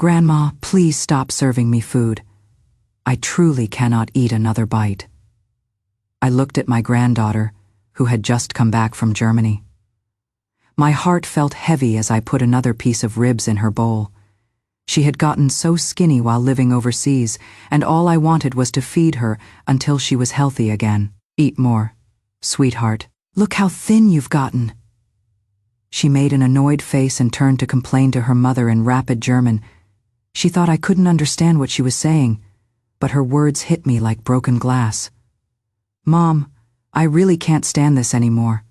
"Grandma, please stop serving me food. I truly cannot eat another bite." I looked at my granddaughter, who had just come back from Germany. My heart felt heavy as I put another piece of ribs in her bowl. She had gotten so skinny while living overseas, and all I wanted was to feed her until she was healthy again. "Eat more, sweetheart. Look how thin you've gotten." She made an annoyed face and turned to complain to her mother in rapid German. She thought I couldn't understand what she was saying, but her words hit me like broken glass. "Mom, I really can't stand this anymore.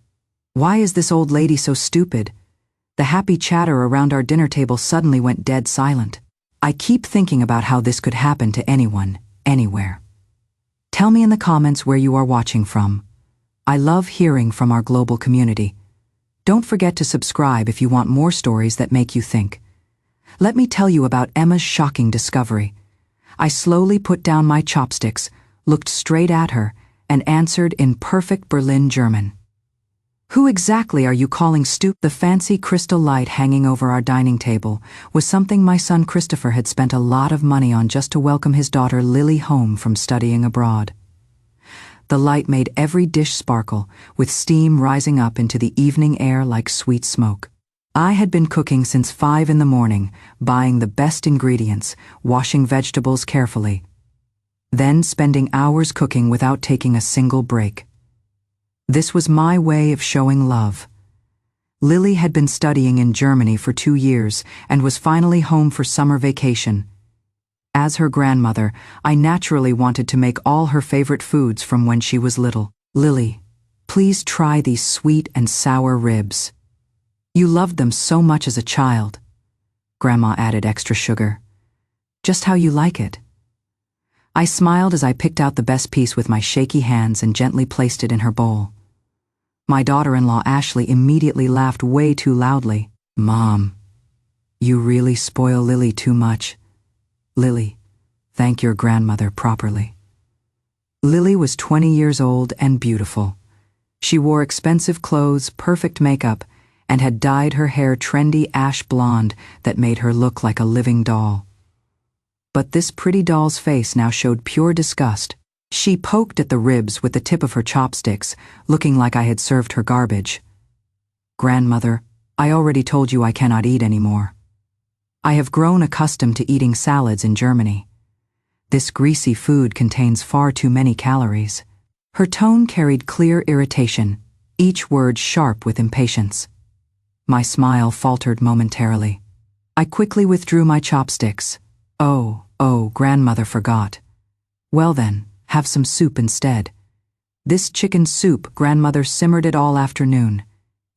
Why is this old lady so stupid?" The happy chatter around our dinner table suddenly went dead silent. I keep thinking about how this could happen to anyone, anywhere. Tell me in the comments where you are watching from. I love hearing from our global community. Don't forget to subscribe if you want more stories that make you think. Let me tell you about Emma's shocking discovery. I slowly put down my chopsticks, looked straight at her, and answered in perfect Berlin German. "Who exactly are you calling stupid?" The fancy crystal light hanging over our dining table was something my son Christopher had spent a lot of money on just to welcome his daughter Lily home from studying abroad. The light made every dish sparkle, with steam rising up into the evening air like sweet smoke. I had been cooking since 5 in the morning, buying the best ingredients, washing vegetables carefully, then spending hours cooking without taking a single break. This was my way of showing love. Lily had been studying in Germany for 2 years and was finally home for summer vacation. As her grandmother, I naturally wanted to make all her favorite foods from when she was little. "Lily, please try these sweet and sour ribs. You loved them so much as a child." Grandma added extra sugar. "Just how you like it." I smiled as I picked out the best piece with my shaky hands and gently placed it in her bowl. My daughter-in-law Ashley immediately laughed way too loudly. "Mom, you really spoil Lily too much. Lily, thank your grandmother properly." Lily was 20 years old and beautiful. She wore expensive clothes, perfect makeup, and had dyed her hair trendy ash blonde that made her look like a living doll. But this pretty doll's face now showed pure disgust. She poked at the ribs with the tip of her chopsticks, looking like I had served her garbage. "Grandmother, I already told you I cannot eat anymore. I have grown accustomed to eating salads in Germany. This greasy food contains far too many calories." Her tone carried clear irritation, each word sharp with impatience. My smile faltered momentarily. I quickly withdrew my chopsticks. Oh, grandmother forgot. "Well then, have some soup instead. This chicken soup, grandmother simmered it all afternoon.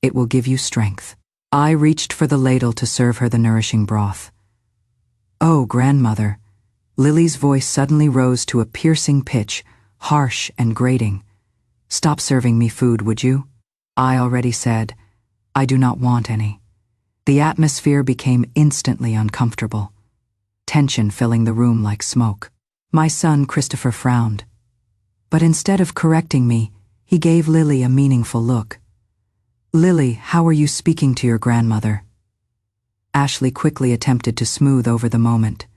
It will give you strength." I reached for the ladle to serve her the nourishing broth. "Oh, grandmother." Lily's voice suddenly rose to a piercing pitch, harsh and grating. "Stop serving me food, would you?" I already said, "I do not want any." The atmosphere became instantly uncomfortable, tension filling the room like smoke. My son Christopher frowned. But instead of correcting me, he gave Lily a meaningful look. "Lily, how are you speaking to your grandmother?" Ashley quickly attempted to smooth over the moment,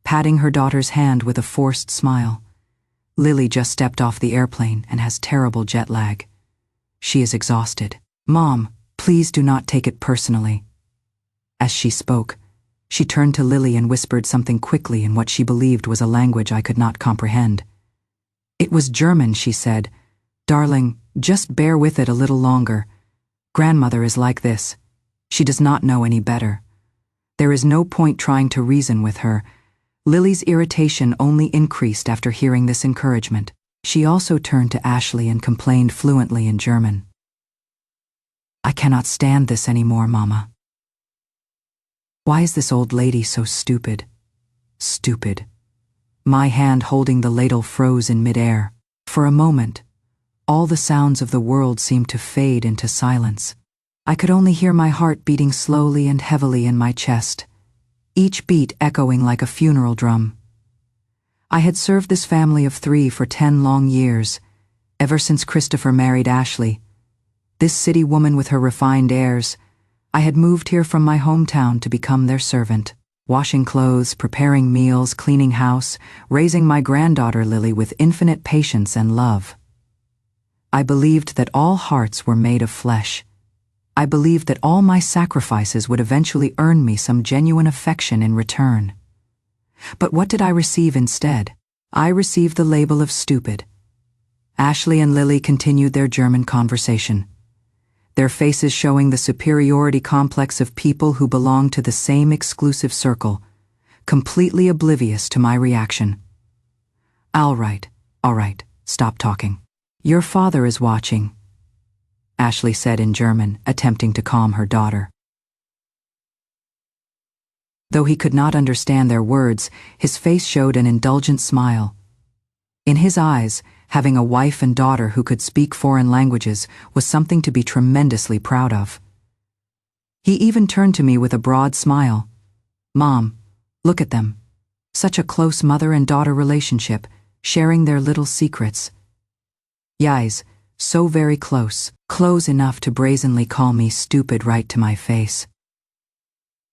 patting her daughter's hand with a forced smile. "Lily just stepped off the airplane and has terrible jet lag. She is exhausted. Mom, please do not take it personally." As she spoke, she turned to Lily and whispered something quickly in what she believed was a language I could not comprehend. It was German, she said. "Darling, just bear with it a little longer. Grandmother is like this. She does not know any better. There is no point trying to reason with her." Lily's irritation only increased after hearing this encouragement. She also turned to Ashley and complained fluently in German. "I cannot stand this anymore, Mama. Why is this old lady so stupid? Stupid." My hand holding the ladle froze in midair. For a moment, all the sounds of the world seemed to fade into silence. I could only hear my heart beating slowly and heavily in my chest, each beat echoing like a funeral drum. I had served this family of 3 for 10 long years, ever since Christopher married Ashley. This city woman with her refined airs, I had moved here from my hometown to become their servant. washing clothes, preparing meals, cleaning house, raising my granddaughter Lily with infinite patience and love. I believed that all hearts were made of flesh. I believed that all my sacrifices would eventually earn me some genuine affection in return. But what did I receive instead? I received the label of stupid. Ashley and Lily continued their German conversation, their faces showing the superiority complex of people who belong to the same exclusive circle, completely oblivious to my reaction. All right, stop talking. Your father is watching, Ashley said in German, attempting to calm her daughter. Though he could not understand their words, his face showed an indulgent smile. In his eyes, having a wife and daughter who could speak foreign languages was something to be tremendously proud of. He even turned to me with a broad smile. Mom, look at them. Such a close mother and daughter relationship, sharing their little secrets. Yais, so very close, close enough to brazenly call me stupid right to my face.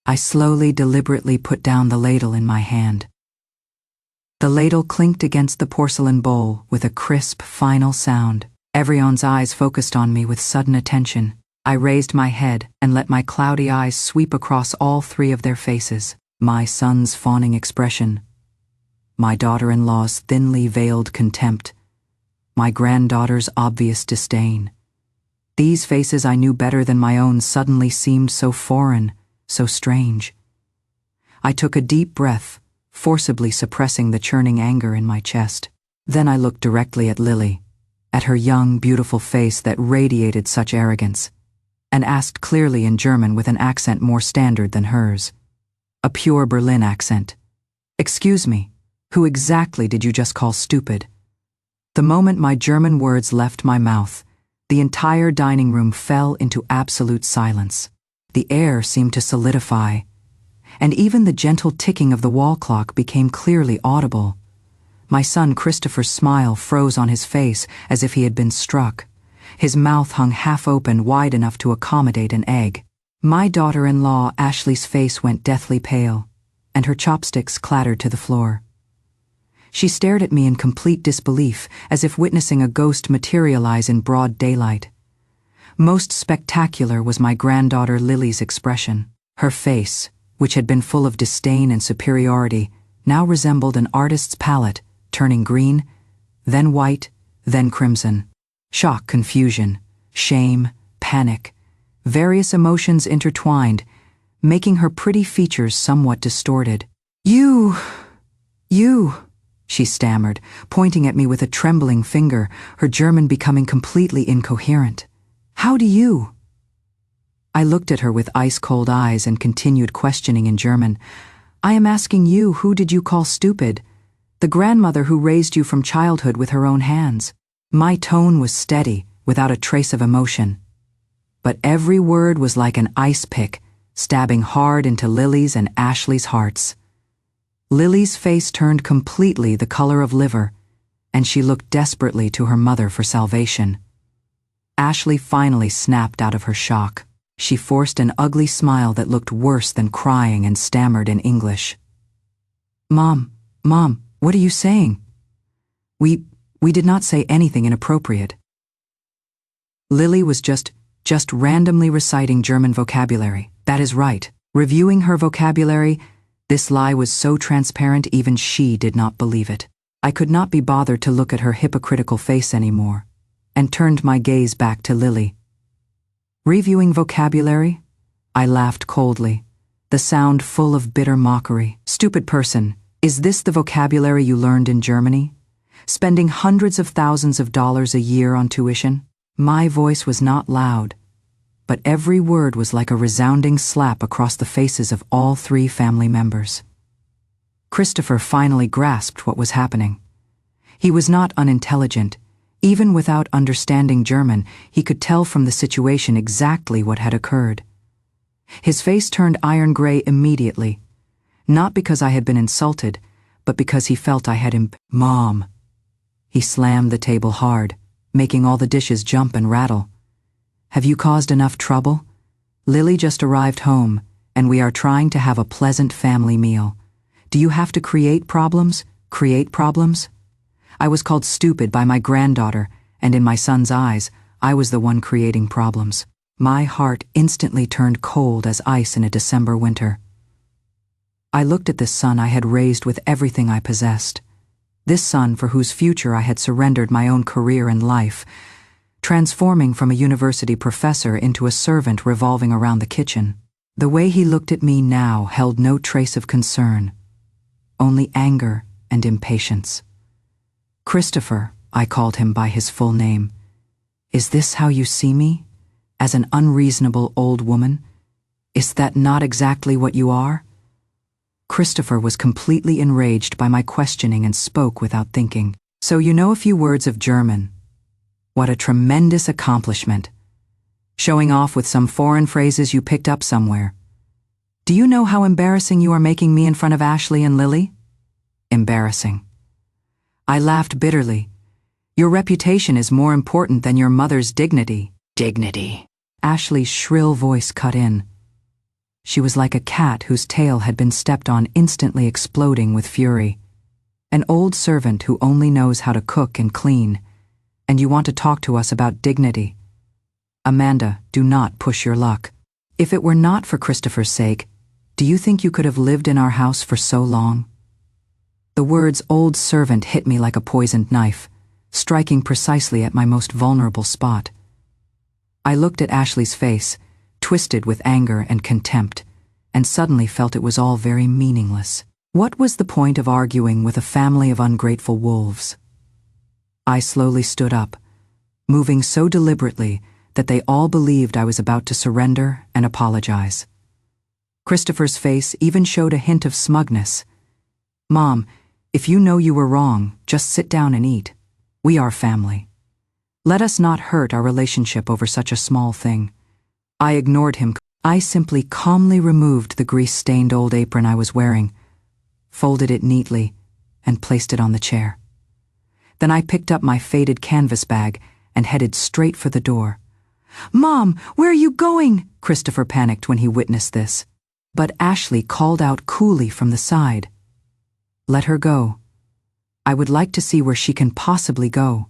I slowly, deliberately put down the ladle in my hand. The ladle clinked against the porcelain bowl with a crisp, final sound. Everyone's eyes focused on me with sudden attention. I raised my head and let my cloudy eyes sweep across all three of their faces. My son's fawning expression, my daughter-in-law's thinly veiled contempt, my granddaughter's obvious disdain. These faces I knew better than my own suddenly seemed so foreign, so strange. I took a deep breath, forcibly suppressing the churning anger in my chest. Then I looked directly at Lily, at her young, beautiful face that radiated such arrogance, and asked clearly in German with an accent more standard than hers. A pure Berlin accent. Excuse me, who exactly did you just call stupid? The moment my German words left my mouth, the entire dining room fell into absolute silence. The air seemed to solidify, and even the gentle ticking of the wall clock became clearly audible. My son Christopher's smile froze on his face as if he had been struck. His mouth hung half open, wide enough to accommodate an egg. My daughter-in-law Ashley's face went deathly pale, and her chopsticks clattered to the floor. She stared at me in complete disbelief, as if witnessing a ghost materialize in broad daylight. Most spectacular was my granddaughter Lily's expression. Her face, which had been full of disdain and superiority, now resembled an artist's palette, turning green, then white, then crimson. Shock, confusion, shame, panic, various emotions intertwined, making her pretty features somewhat distorted. You, she stammered, pointing at me with a trembling finger, her German becoming completely incoherent. How do you? I looked at her with ice-cold eyes and continued questioning in German. I am asking you, who did you call stupid? The grandmother who raised you from childhood with her own hands. My tone was steady, without a trace of emotion. But every word was like an ice pick, stabbing hard into Lily's and Ashley's hearts. Lily's face turned completely the color of liver, and she looked desperately to her mother for salvation. Ashley finally snapped out of her shock. She forced an ugly smile that looked worse than crying and stammered in English. Mom, what are you saying? We did not say anything inappropriate. Lily was just randomly reciting German vocabulary. That is right. Reviewing her vocabulary, this lie was so transparent even she did not believe it. I could not be bothered to look at her hypocritical face anymore, and turned my gaze back to Lily. Reviewing vocabulary? I laughed coldly, the sound full of bitter mockery. Stupid person, is this the vocabulary you learned in Germany? Spending hundreds of thousands of dollars a year on tuition? My voice was not loud, but every word was like a resounding slap across the faces of all three family members. Christopher finally grasped what was happening. He was not unintelligent. Even without understanding German, he could tell from the situation exactly what had occurred. His face turned iron gray immediately, not because I had been insulted, but because he felt I had Mom. He slammed the table hard, making all the dishes jump and rattle. Have you caused enough trouble? Lily just arrived home, and we are trying to have a pleasant family meal. Do you have to create problems? Create problems? I was called stupid by my granddaughter, and in my son's eyes, I was the one creating problems. My heart instantly turned cold as ice in a December winter. I looked at this son I had raised with everything I possessed. This son for whose future I had surrendered my own career and life, transforming from a university professor into a servant revolving around the kitchen. The way he looked at me now held no trace of concern, only anger and impatience. "Christopher," I called him by his full name. "Is this how you see me? As an unreasonable old woman? Is that not exactly what you are?" Christopher was completely enraged by my questioning and spoke without thinking. "So you know a few words of German. What a tremendous accomplishment. Showing off with some foreign phrases you picked up somewhere. Do you know how embarrassing you are making me in front of Ashley and Lily?" Embarrassing. I laughed bitterly. "Your reputation is more important than your mother's dignity." Dignity. Ashley's shrill voice cut in. She was like a cat whose tail had been stepped on, instantly exploding with fury. "An old servant who only knows how to cook and clean. And you want to talk to us about dignity? Amanda, do not push your luck. If it were not for Christopher's sake, do you think you could have lived in our house for so long?" The words "old servant" hit me like a poisoned knife, striking precisely at my most vulnerable spot. I looked at Ashley's face, twisted with anger and contempt, and suddenly felt it was all very meaningless. What was the point of arguing with a family of ungrateful wolves? I slowly stood up, moving so deliberately that they all believed I was about to surrender and apologize. Christopher's face even showed a hint of smugness. "Mom, if you know you were wrong, just sit down and eat. We are family. Let us not hurt our relationship over such a small thing." I ignored him. I simply calmly removed the grease-stained old apron I was wearing, folded it neatly, and placed it on the chair. Then I picked up my faded canvas bag and headed straight for the door. "Mom, where are you going?" Christopher panicked when he witnessed this. But Ashley called out coolly from the side. "Let her go. I would like to see where she can possibly go.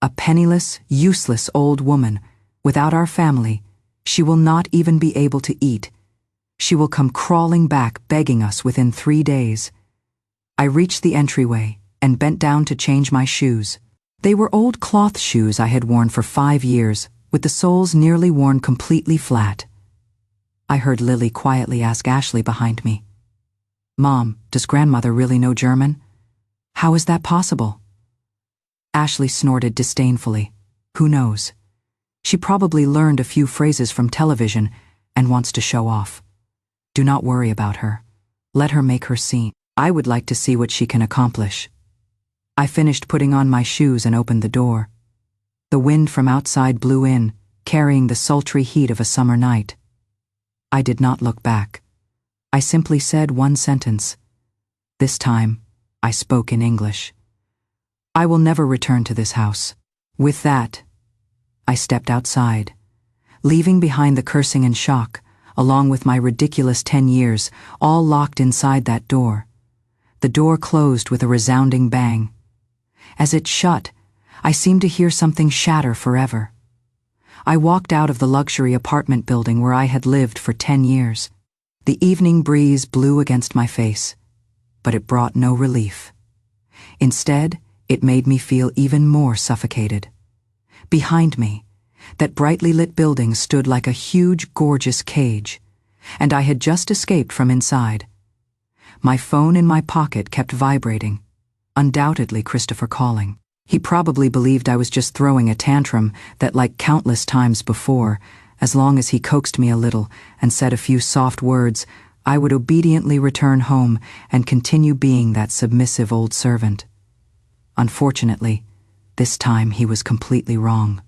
A penniless, useless old woman. Without our family, she will not even be able to eat. She will come crawling back, begging us within 3 days." I reached the entryway and bent down to change my shoes. They were old cloth shoes I had worn for 5 years, with the soles nearly worn completely flat. I heard Lily quietly ask Ashley behind me, "Mom, does grandmother really know German? How is that possible?" Ashley snorted disdainfully. "Who knows? She probably learned a few phrases from television and wants to show off. Do not worry about her. Let her make her scene. I would like to see what she can accomplish." I finished putting on my shoes and opened the door. The wind from outside blew in, carrying the sultry heat of a summer night. I did not look back. I simply said one sentence. This time, I spoke in English. "I will never return to this house." With that, I stepped outside, leaving behind the cursing and shock, along with my ridiculous 10 years, all locked inside that door. The door closed with a resounding bang. As it shut, I seemed to hear something shatter forever. I walked out of the luxury apartment building where I had lived for 10 years. The evening breeze blew against my face, but it brought no relief. Instead, it made me feel even more suffocated. Behind me, that brightly lit building stood like a huge, gorgeous cage, and I had just escaped from inside. My phone in my pocket kept vibrating, undoubtedly Christopher calling. He probably believed I was just throwing a tantrum that, like countless times before, as long as he coaxed me a little and said a few soft words, I would obediently return home and continue being that submissive old servant. Unfortunately, this time he was completely wrong.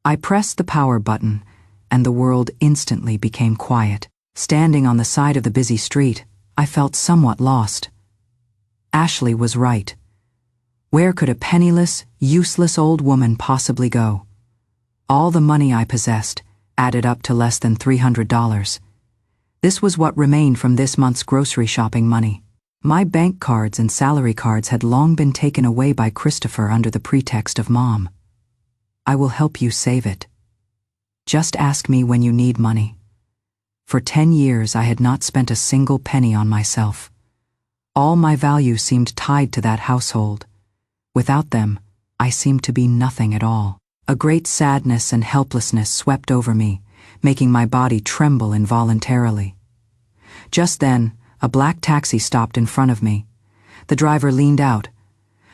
I pressed the power button, and the world instantly became quiet. Standing on the side of the busy street, I felt somewhat lost. Ashley was right. Where could a penniless, useless old woman possibly go? All the money I possessed added up to less than $300. This was what remained from this month's grocery shopping money. My bank cards and salary cards had long been taken away by Christopher under the pretext of Mom. I will help you save it. Just ask me when you need money. For 10 years I had not spent a single penny on myself. All my value seemed tied to that household. Without them, I seemed to be nothing at all. A great sadness and helplessness swept over me, making my body tremble involuntarily. Just then, a black taxi stopped in front of me. The driver leaned out.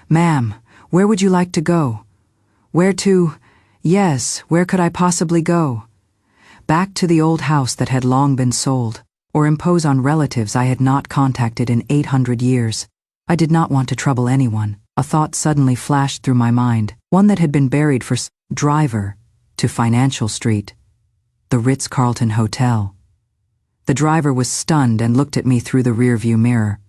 "Ma'am, where would you like to go?" "Where to? Yes, where could I possibly go?" Back to the old house that had long been sold, or impose on relatives I had not contacted in 800 years. I did not want to trouble anyone. A thought suddenly flashed through my mind, one that had been buried for driver to Financial Street, the Ritz-Carlton Hotel. The driver was stunned and looked at me through the rearview mirror.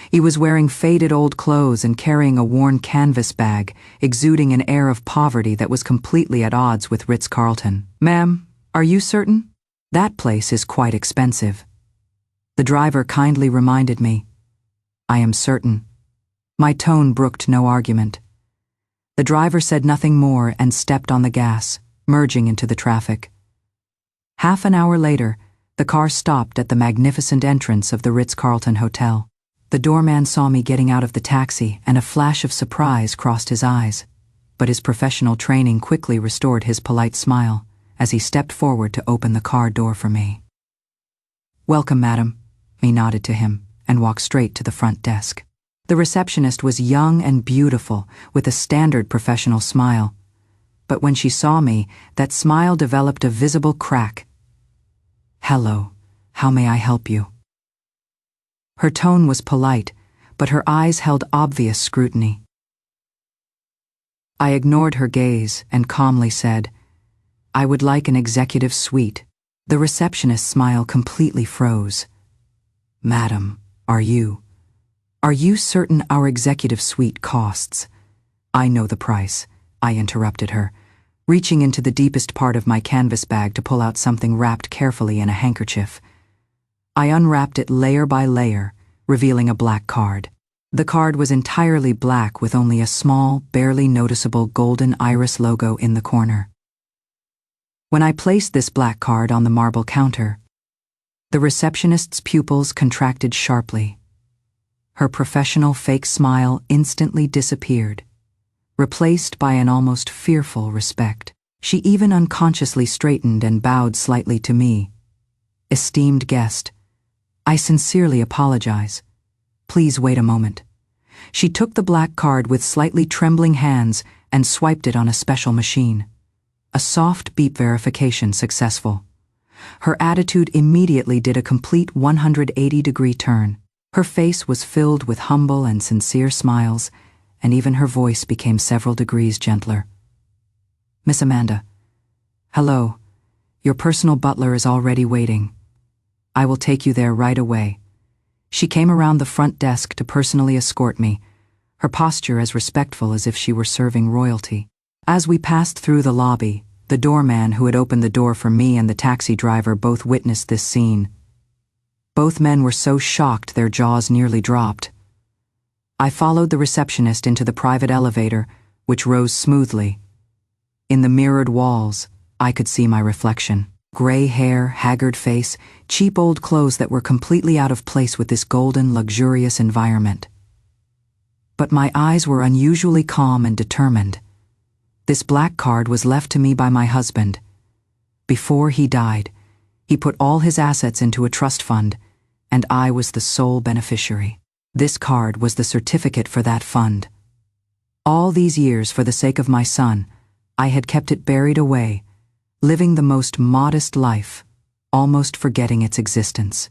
He was wearing faded old clothes and carrying a worn canvas bag, exuding an air of poverty that was completely at odds with Ritz-Carlton. "Ma'am, are you certain? That place is quite expensive." The driver kindly reminded me. "I am certain." My tone brooked no argument. The driver said nothing more and stepped on the gas, merging into the traffic. Half an hour later, the car stopped at the magnificent entrance of the Ritz-Carlton Hotel. The doorman saw me getting out of the taxi and a flash of surprise crossed his eyes, but his professional training quickly restored his polite smile as he stepped forward to open the car door for me. "Welcome, madam." He nodded to him and walked straight to the front desk. The receptionist was young and beautiful, with a standard professional smile. But when she saw me, that smile developed a visible crack. "Hello, how may I help you?" Her tone was polite, but her eyes held obvious scrutiny. I ignored her gaze and calmly said, "I would like an executive suite." The receptionist's smile completely froze. "Madam, are you certain our executive suite costs?" "I know the price," I interrupted her, reaching into the deepest part of my canvas bag to pull out something wrapped carefully in a handkerchief. I unwrapped it layer by layer, revealing a black card. The card was entirely black with only a small, barely noticeable golden iris logo in the corner. When I placed this black card on the marble counter, the receptionist's pupils contracted sharply. Her professional fake smile instantly disappeared, replaced by an almost fearful respect. She even unconsciously straightened and bowed slightly to me. "Esteemed guest, I sincerely apologize. Please wait a moment." She took the black card with slightly trembling hands and swiped it on a special machine. A soft beep verification successful. Her attitude immediately did a complete 180-degree turn. Her face was filled with humble and sincere smiles, and even her voice became several degrees gentler. "Miss Amanda, hello. Your personal butler is already waiting. I will take you there right away." She came around the front desk to personally escort me, her posture as respectful as if she were serving royalty. As we passed through the lobby, the doorman who had opened the door for me and the taxi driver both witnessed this scene. Both men were so shocked their jaws nearly dropped. I followed the receptionist into the private elevator, which rose smoothly. In the mirrored walls, I could see my reflection. Gray hair, haggard face, cheap old clothes that were completely out of place with this golden, luxurious environment. But my eyes were unusually calm and determined. This black card was left to me by my husband. Before he died, he put all his assets into a trust fund, and I was the sole beneficiary. This card was the certificate for that fund. All these years, for the sake of my son, I had kept it buried away, living the most modest life, almost forgetting its existence.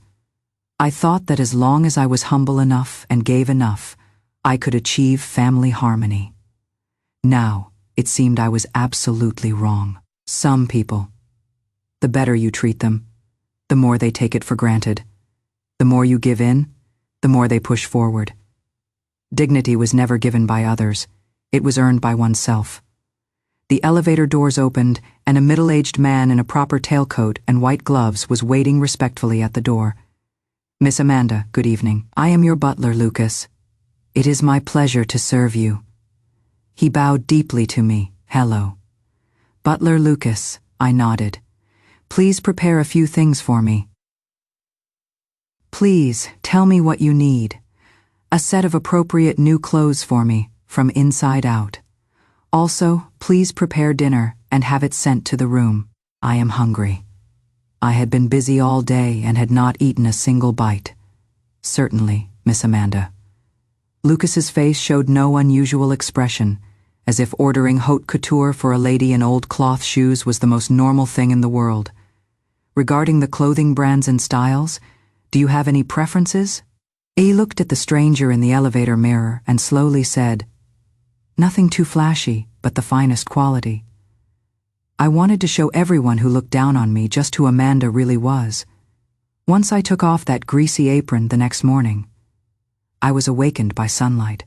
I thought that as long as I was humble enough and gave enough, I could achieve family harmony. Now, it seemed I was absolutely wrong. Some people, the better you treat them, the more they take it for granted. The more you give in, the more they push forward. Dignity was never given by others. It was earned by oneself. The elevator doors opened, and a middle-aged man in a proper tailcoat and white gloves was waiting respectfully at the door. "Miss Amanda, good evening. I am your butler, Lucas. It is my pleasure to serve you." He bowed deeply to me. "Hello." "Butler Lucas," I nodded. "Please prepare a few things for me." "Please, tell me what you need. A set of appropriate new clothes for me, from inside out. Also, please prepare dinner and have it sent to the room. I am hungry." I had been busy all day and had not eaten a single bite. "Certainly, Miss Amanda." Lucas's face showed no unusual expression, as if ordering haute couture for a lady in old cloth shoes was the most normal thing in the world. "Regarding the clothing brands and styles, do you have any preferences?" He looked at the stranger in the elevator mirror and slowly said, "Nothing too flashy, but the finest quality." I wanted to show everyone who looked down on me just who Amanda really was. Once I took off that greasy apron the next morning, I was awakened by sunlight.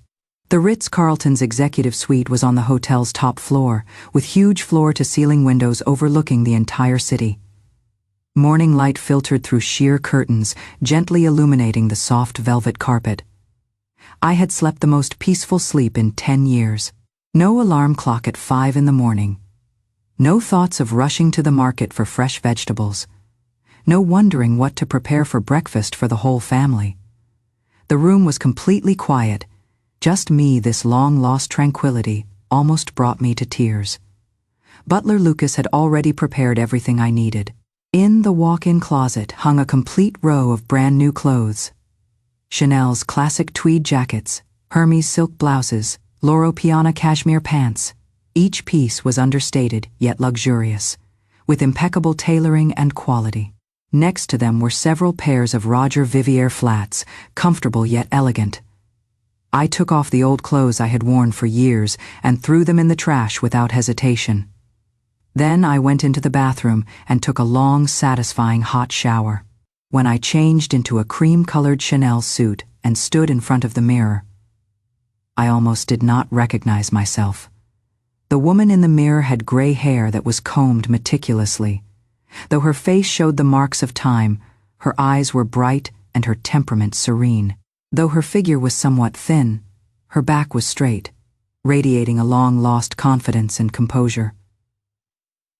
The Ritz-Carlton's executive suite was on the hotel's top floor, with huge floor-to-ceiling windows overlooking the entire city. Morning light filtered through sheer curtains, gently illuminating the soft velvet carpet. I had slept the most peaceful sleep in 10 years. No alarm clock at 5 in the morning. No thoughts of rushing to the market for fresh vegetables. No wondering what to prepare for breakfast for the whole family. The room was completely quiet. Just me, this long-lost tranquility, almost brought me to tears. Butler Lucas had already prepared everything I needed. In the walk-in closet hung a complete row of brand-new clothes. Chanel's classic tweed jackets, Hermes silk blouses, Loro Piana cashmere pants. Each piece was understated yet luxurious, with impeccable tailoring and quality. Next to them were several pairs of Roger Vivier flats, comfortable yet elegant. I took off the old clothes I had worn for years and threw them in the trash without hesitation. Then I went into the bathroom and took a long, satisfying hot shower. When I changed into a cream-colored Chanel suit and stood in front of the mirror, I almost did not recognize myself. The woman in the mirror had gray hair that was combed meticulously. Though her face showed the marks of time, her eyes were bright and her temperament serene. Though her figure was somewhat thin, her back was straight, radiating a long-lost confidence and composure.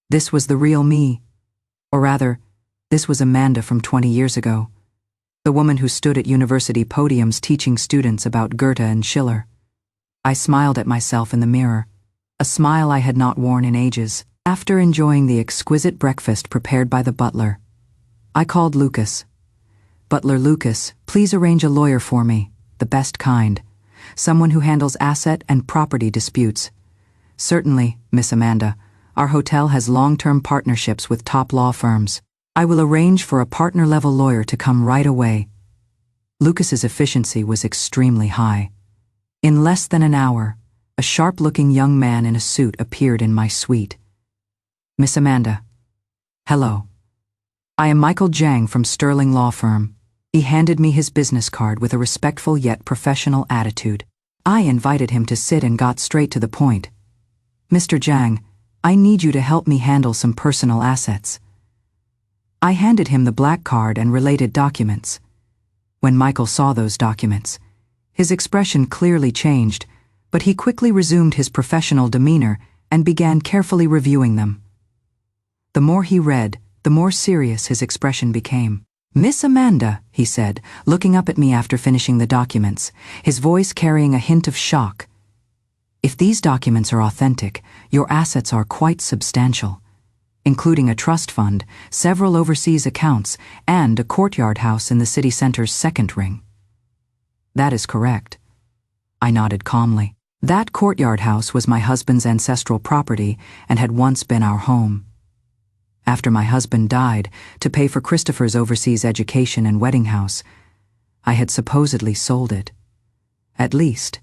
This was the real me. Or rather, this was Amanda from 20 years ago, the woman who stood at university podiums teaching students about Goethe and Schiller. I smiled at myself in the mirror, a smile I had not worn in ages. After enjoying the exquisite breakfast prepared by the butler, I called Lucas. "Butler Lucas, please arrange a lawyer for me, the best kind, someone who handles asset and property disputes." "Certainly, Miss Amanda. Our hotel has long-term partnerships with top law firms. I will arrange for a partner-level lawyer to come right away." Lucas's efficiency was extremely high. In less than an hour, a sharp-looking young man in a suit appeared in my suite. "Miss Amanda." "Hello. I am Michael Jang from Sterling Law Firm." He handed me his business card with a respectful yet professional attitude. I invited him to sit and got straight to the point. "Mr. Jang, I need you to help me handle some personal assets." I handed him the black card and related documents. When Michael saw those documents, his expression clearly changed, but he quickly resumed his professional demeanor and began carefully reviewing them. The more he read, the more serious his expression became. "Miss Amanda," he said, looking up at me after finishing the documents, his voice carrying a hint of shock. "If these documents are authentic, your assets are quite substantial, including a trust fund, several overseas accounts, and a courtyard house in the city center's second ring." "That is correct." I nodded calmly. That courtyard house was my husband's ancestral property and had once been our home. After my husband died, to pay for Christopher's overseas education and wedding house, I had supposedly sold it. At least,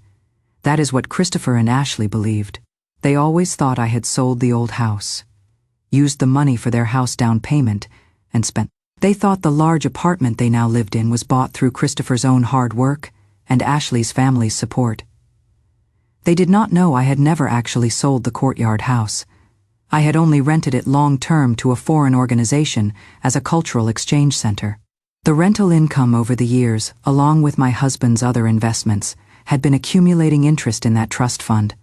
that is what Christopher and Ashley believed. They always thought I had sold the old house, used the money for their house down payment, and spent. They thought the large apartment they now lived in was bought through Christopher's own hard work and Ashley's family's support. They did not know I had never actually sold the courtyard house. I had only rented it long-term to a foreign organization as a cultural exchange center. The rental income over the years, along with my husband's other investments, had been accumulating interest in that trust fund.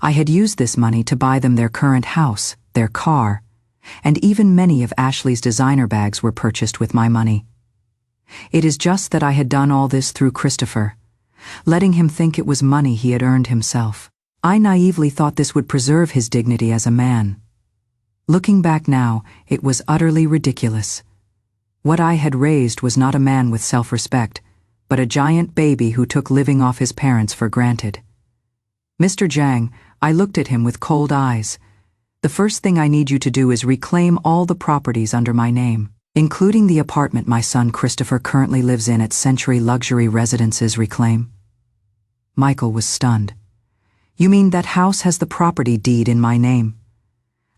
I had used this money to buy them their current house, their car, and even many of Ashley's designer bags were purchased with my money. It is just that I had done all this through Christopher, letting him think it was money he had earned himself. I naively thought this would preserve his dignity as a man. Looking back now, it was utterly ridiculous. What I had raised was not a man with self-respect, but a giant baby who took living off his parents for granted. Mr. Zhang, I looked at him with cold eyes. The first thing I need you to do is reclaim all the properties under my name, including the apartment my son Christopher currently lives in at Century Luxury Residences. Reclaim? Michael was stunned. You mean that house has the property deed in my name?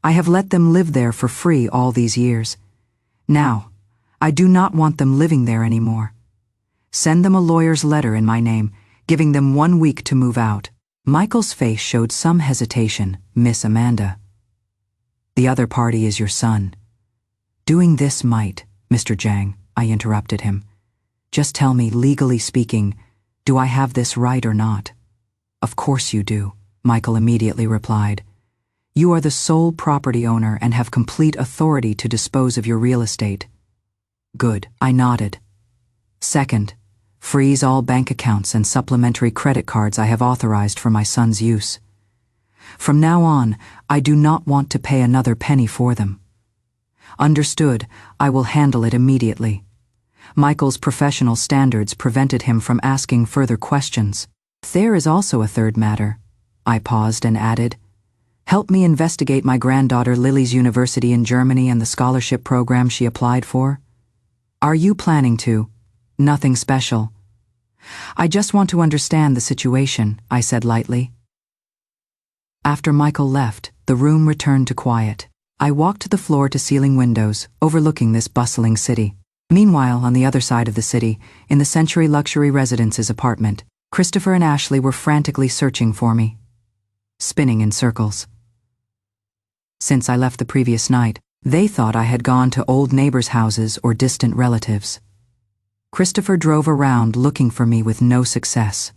I have let them live there for free all these years. Now, I do not want them living there anymore. Send them a lawyer's letter in my name, giving them 1 week to move out. Michael's face showed some hesitation. Miss Amanda. The other party is your son. Doing this might, Mr. Zhang, I interrupted him. Just tell me, legally speaking, do I have this right or not? Of course you do, Michael immediately replied. You are the sole property owner and have complete authority to dispose of your real estate. Good, I nodded. Second, freeze all bank accounts and supplementary credit cards I have authorized for my son's use. From now on, I do not want to pay another penny for them. Understood, I will handle it immediately. Michael's professional standards prevented him from asking further questions. There is also a third matter. I paused and added, help me investigate my granddaughter Lily's university in Germany and the scholarship program she applied for. Are you planning to? Nothing special. I just want to understand the situation, I said lightly. After Michael left, the room returned to quiet. I walked to the floor-to-ceiling windows, overlooking this bustling city. Meanwhile, on the other side of the city, in the Century Luxury Residences apartment, Christopher and Ashley were frantically searching for me, spinning in circles. Since I left the previous night, they thought I had gone to old neighbors' houses or distant relatives. Christopher drove around looking for me with no success.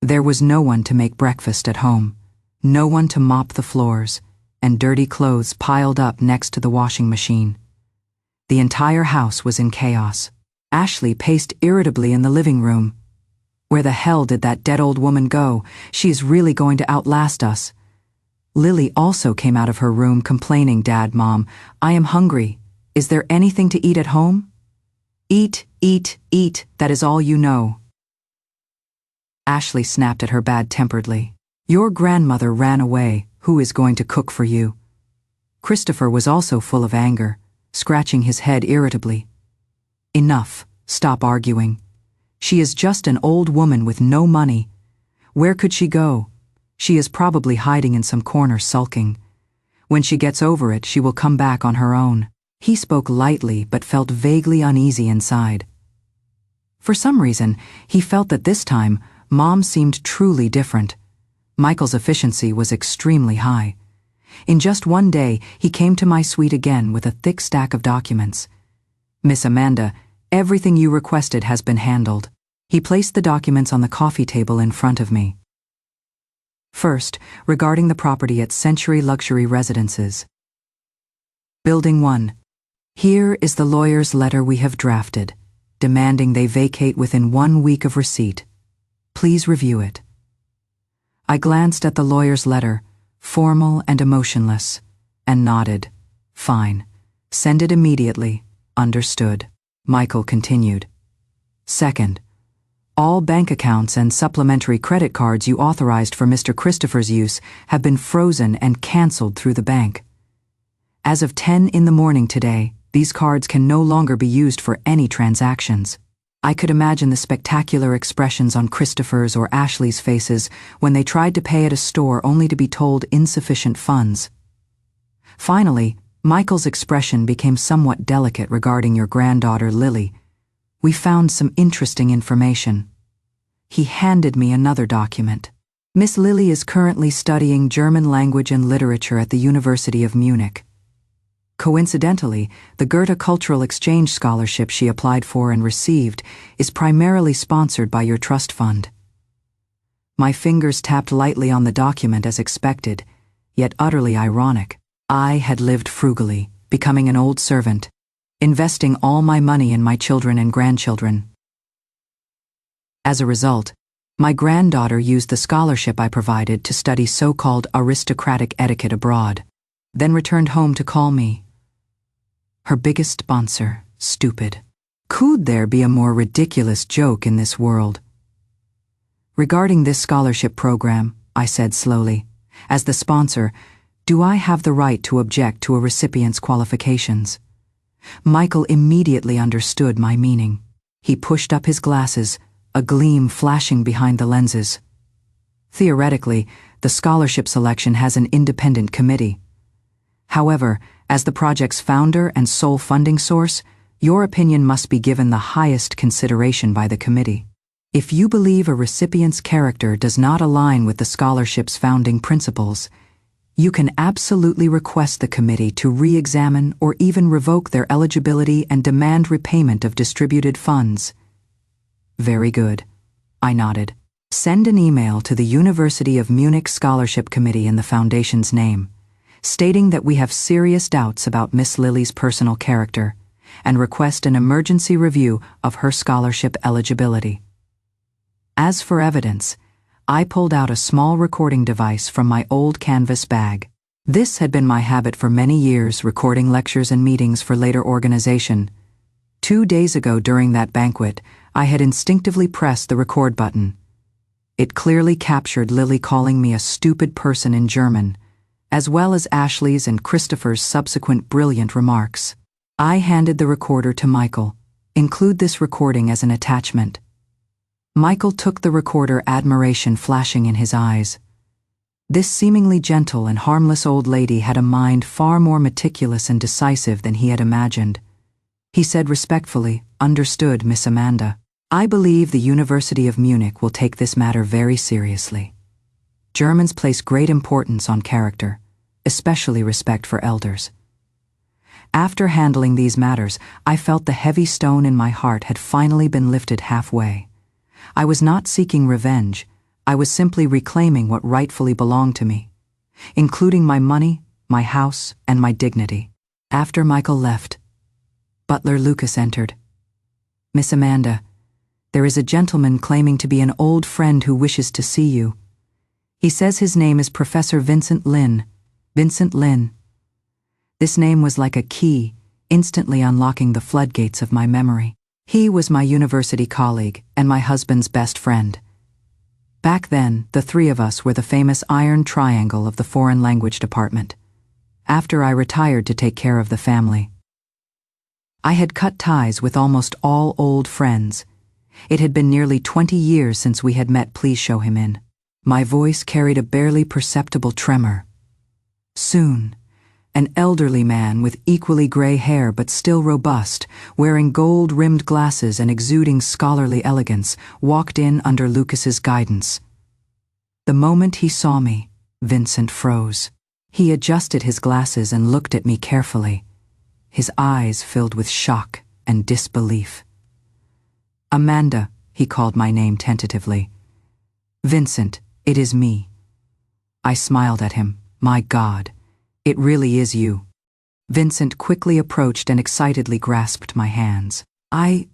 There was no one to make breakfast at home, no one to mop the floors, and dirty clothes piled up next to the washing machine. The entire house was in chaos. Ashley paced irritably in the living room. Where the hell did that dead old woman go? She is really going to outlast us. Lily also came out of her room complaining, Dad, Mom, I am hungry. Is there anything to eat at home? Eat, eat, eat, that is all you know. Ashley snapped at her bad-temperedly. Your grandmother ran away. Who is going to cook for you? Christopher was also full of anger, scratching his head irritably. Enough, stop arguing. She is just an old woman with no money. Where could she go? She is probably hiding in some corner sulking. When she gets over it, she will come back on her own. He spoke lightly but felt vaguely uneasy inside. For some reason, he felt that this time, Mom seemed truly different. Michael's efficiency was extremely high. In just 1 day, he came to my suite again with a thick stack of documents. Miss Amanda, everything you requested has been handled. He placed the documents on the coffee table in front of me. First, regarding the property at Century Luxury Residences. Building 1. Here is the lawyer's letter we have drafted, demanding they vacate within 1 week of receipt. Please review it. I glanced at the lawyer's letter, formal and emotionless, and nodded. Fine. Send it immediately. Understood. Michael continued. Second, all bank accounts and supplementary credit cards you authorized for Mr. Christopher's use have been frozen and canceled through the bank. As of 10 in the morning today, these cards can no longer be used for any transactions. I could imagine the spectacular expressions on Christopher's or Ashley's faces when they tried to pay at a store only to be told insufficient funds. Finally, Michael's expression became somewhat delicate regarding your granddaughter Lily. We found some interesting information. He handed me another document. Miss Lily is currently studying German language and literature at the University of Munich. Coincidentally, the Goethe Cultural Exchange Scholarship she applied for and received is primarily sponsored by your trust fund. My fingers tapped lightly on the document as expected, yet utterly ironic. I had lived frugally, becoming an old servant, investing all my money in my children and grandchildren. As a result, my granddaughter used the scholarship I provided to study so-called aristocratic etiquette abroad, then returned home to call me her biggest sponsor, stupid. Could there be a more ridiculous joke in this world? Regarding this scholarship program, I said slowly, as the sponsor, do I have the right to object to a recipient's qualifications? Michael immediately understood my meaning. He pushed up his glasses, a gleam flashing behind the lenses. Theoretically, the scholarship selection has an independent committee. However, as the project's founder and sole funding source, your opinion must be given the highest consideration by the committee. If you believe a recipient's character does not align with the scholarship's founding principles, you can absolutely request the committee to re-examine or even revoke their eligibility and demand repayment of distributed funds. Very good. I nodded. Send an email to the University of Munich Scholarship Committee in the Foundation's name, stating that we have serious doubts about Miss Lily's personal character, and request an emergency review of her scholarship eligibility. As for evidence, I pulled out a small recording device from my old canvas bag. This had been my habit for many years, recording lectures and meetings for later organization. 2 days ago during that banquet, I had instinctively pressed the record button. It clearly captured Lily calling me a stupid person in German, as well as Ashley's and Christopher's subsequent brilliant remarks. I handed the recorder to Michael. Include this recording as an attachment. Michael took the recorder, admiration flashing in his eyes. This seemingly gentle and harmless old lady had a mind far more meticulous and decisive than he had imagined. He said respectfully, "Understood, Miss Amanda. I believe the University of Munich will take this matter very seriously. Germans place great importance on character, especially respect for elders." After handling these matters, I felt the heavy stone in my heart had finally been lifted halfway. I was not seeking revenge. I was simply reclaiming what rightfully belonged to me, including my money, my house, and my dignity. After Michael left, Butler Lucas entered. "Miss Amanda, there is a gentleman claiming to be an old friend who wishes to see you. He says his name is Professor Vincent Lin." Vincent Lin. This name was like a key, instantly unlocking the floodgates of my memory. He was my university colleague and my husband's best friend. Back then, the three of us were the famous Iron Triangle of the Foreign Language Department, after I retired to take care of the family. I had cut ties with almost all old friends. It had been nearly 20 years since we had met. "Please show him in." My voice carried a barely perceptible tremor. Soon, an elderly man with equally gray hair but still robust, wearing gold-rimmed glasses and exuding scholarly elegance, walked in under Lucas's guidance. The moment he saw me, Vincent froze. He adjusted his glasses and looked at me carefully, his eyes filled with shock and disbelief. "Amanda," he called my name tentatively. "Vincent, it is me." I smiled at him. "My God, it really is you." Vincent quickly approached and excitedly grasped my hands. I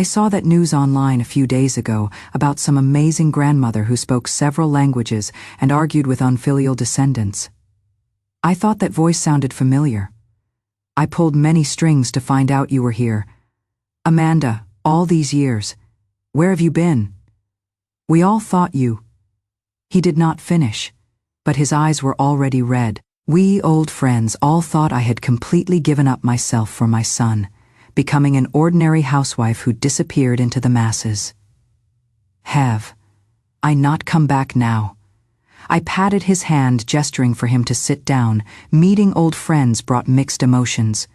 saw that news online a few days ago about some amazing grandmother who spoke several languages and argued with unfilial descendants. I thought that voice sounded familiar. I pulled many strings to find out you were here. Amanda, all these years, where have you been? We all thought you..." He did not finish, but his eyes were already red. "We old friends all thought I had completely given up myself for my son, becoming an ordinary housewife who disappeared into the masses. Have I not come back now?" I patted his hand, gesturing for him to sit down. Meeting old friends brought mixed emotions.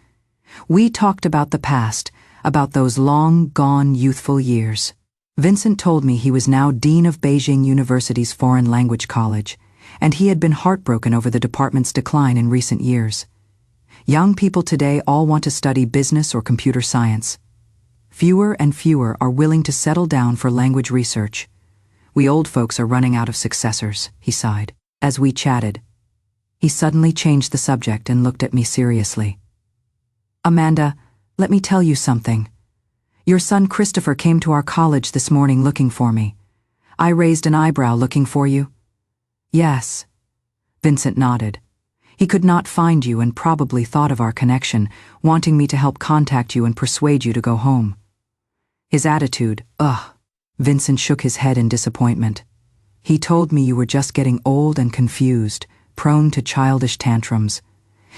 We talked about the past, about those long-gone youthful years. Vincent told me he was now Dean of Beijing University's Foreign Language College, and he had been heartbroken over the department's decline in recent years. Young people today all want to study business or computer science. Fewer and fewer are willing to settle down for language research. We old folks are running out of successors, he sighed. As we chatted, he suddenly changed the subject and looked at me seriously. Amanda, let me tell you something. Your son Christopher came to our college this morning looking for me. I raised an eyebrow. Looking for you? Yes. Vincent nodded. He could not find you and probably thought of our connection, wanting me to help contact you and persuade you to go home. His attitude, ugh. Vincent shook his head in disappointment. He told me you were just getting old and confused, prone to childish tantrums.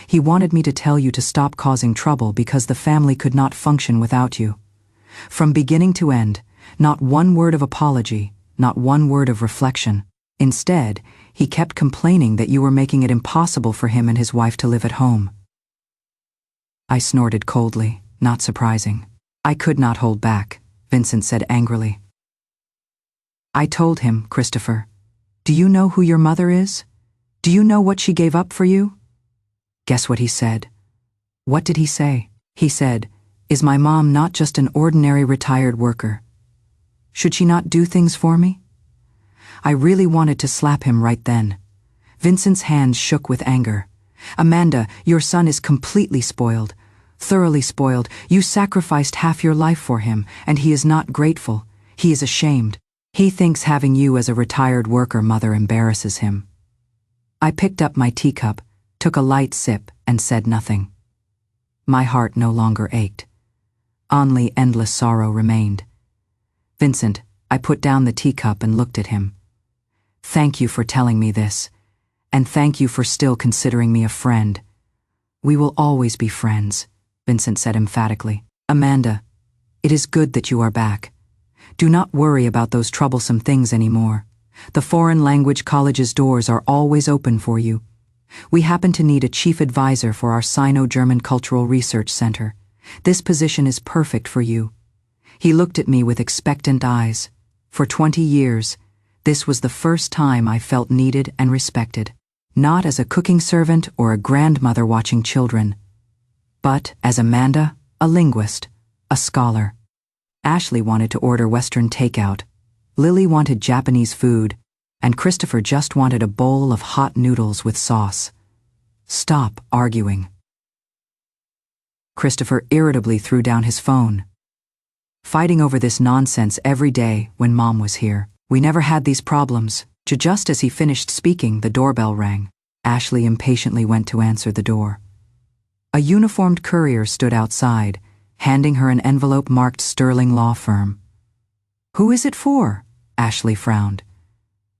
He wanted me to tell you to stop causing trouble because the family could not function without you. From beginning to end, not one word of apology, not one word of reflection. Instead, he kept complaining that you were making it impossible for him and his wife to live at home. I snorted coldly, not surprising. I could not hold back, Vincent said angrily. I told him, Christopher, do you know who your mother is? Do you know what she gave up for you? Guess what he said? What did he say? He said, is my mom not just an ordinary retired worker? Should she not do things for me? I really wanted to slap him right then. Vincent's hands shook with anger. Amanda, your son is completely spoiled. Thoroughly spoiled. You sacrificed half your life for him, and he is not grateful. He is ashamed. He thinks having you as a retired worker mother embarrasses him. I picked up my teacup, took a light sip, and said nothing. My heart no longer ached. Only endless sorrow remained. Vincent, I put down the teacup and looked at him. Thank you for telling me this, and thank you for still considering me a friend. We will always be friends, Vincent said emphatically. Amanda, it is good that you are back. Do not worry about those troublesome things anymore. The foreign language college's doors are always open for you. We happen to need a chief advisor for our Sino-German Cultural Research Center. This position is perfect for you. He looked at me with expectant eyes. For 20 years, this was the first time I felt needed and respected. Not as a cooking servant or a grandmother watching children, but as Amanda, a linguist, a scholar. Ashley wanted to order Western takeout, Lily wanted Japanese food, and Christopher just wanted a bowl of hot noodles with sauce. Stop arguing. Christopher irritably threw down his phone. Fighting over this nonsense every day when Mom was here. We never had these problems. Just as he finished speaking, the doorbell rang. Ashley impatiently went to answer the door. A uniformed courier stood outside, handing her an envelope marked Sterling Law Firm. Who is it for? Ashley frowned.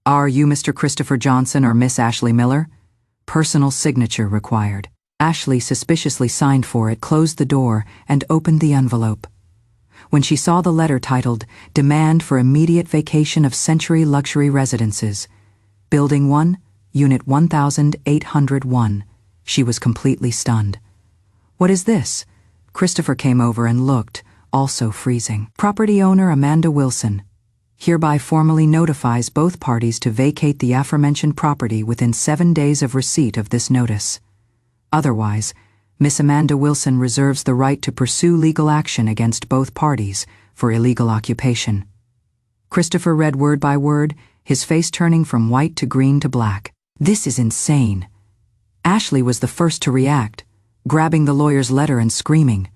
Are you Mr. Christopher Johnson or Miss Ashley Miller? Personal signature required. Ashley suspiciously signed for it, closed the door, and opened the envelope. When she saw the letter titled, Demand for Immediate Vacation of Century Luxury Residences, Building 1, Unit 1801, she was completely stunned. What is this? Christopher came over and looked, also freezing. Property owner Amanda Wilson hereby formally notifies both parties to vacate the aforementioned property within 7 days of receipt of this notice. Otherwise, Miss Amanda Wilson reserves the right to pursue legal action against both parties for illegal occupation. Christopher read word by word, his face turning from white to green to black. This is insane. Ashley was the first to react, grabbing the lawyer's letter and screaming,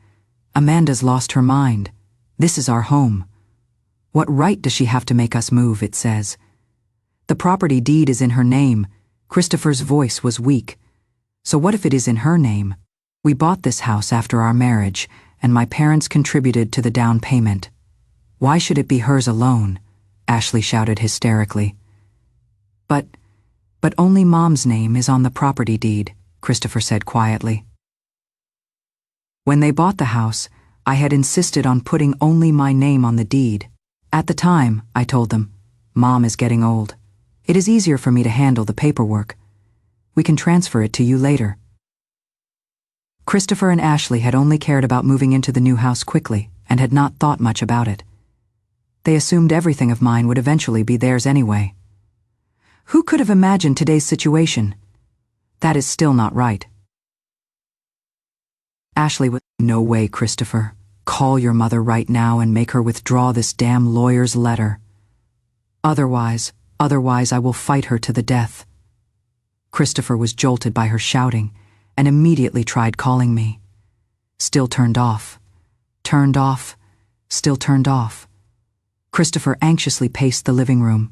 Amanda's lost her mind. This is our home. What right does she have to make us move, it says. The property deed is in her name. Christopher's voice was weak. So what if it is in her name? We bought this house after our marriage, and my parents contributed to the down payment. Why should it be hers alone? Ashley shouted hysterically. But only Mom's name is on the property deed, Christopher said quietly. When they bought the house, I had insisted on putting only my name on the deed. At the time, I told them, Mom is getting old. It is easier for me to handle the paperwork. We can transfer it to you later. Christopher and Ashley had only cared about moving into the new house quickly and had not thought much about it. They assumed everything of mine would eventually be theirs anyway. Who could have imagined today's situation? That is still not right. Ashley was, "No way, Christopher. Call your mother right now and make her withdraw this damn lawyer's letter. Otherwise I will fight her to the death." Christopher was jolted by her shouting and immediately tried calling me. Still turned off. Turned off. Still turned off. Christopher anxiously paced the living room.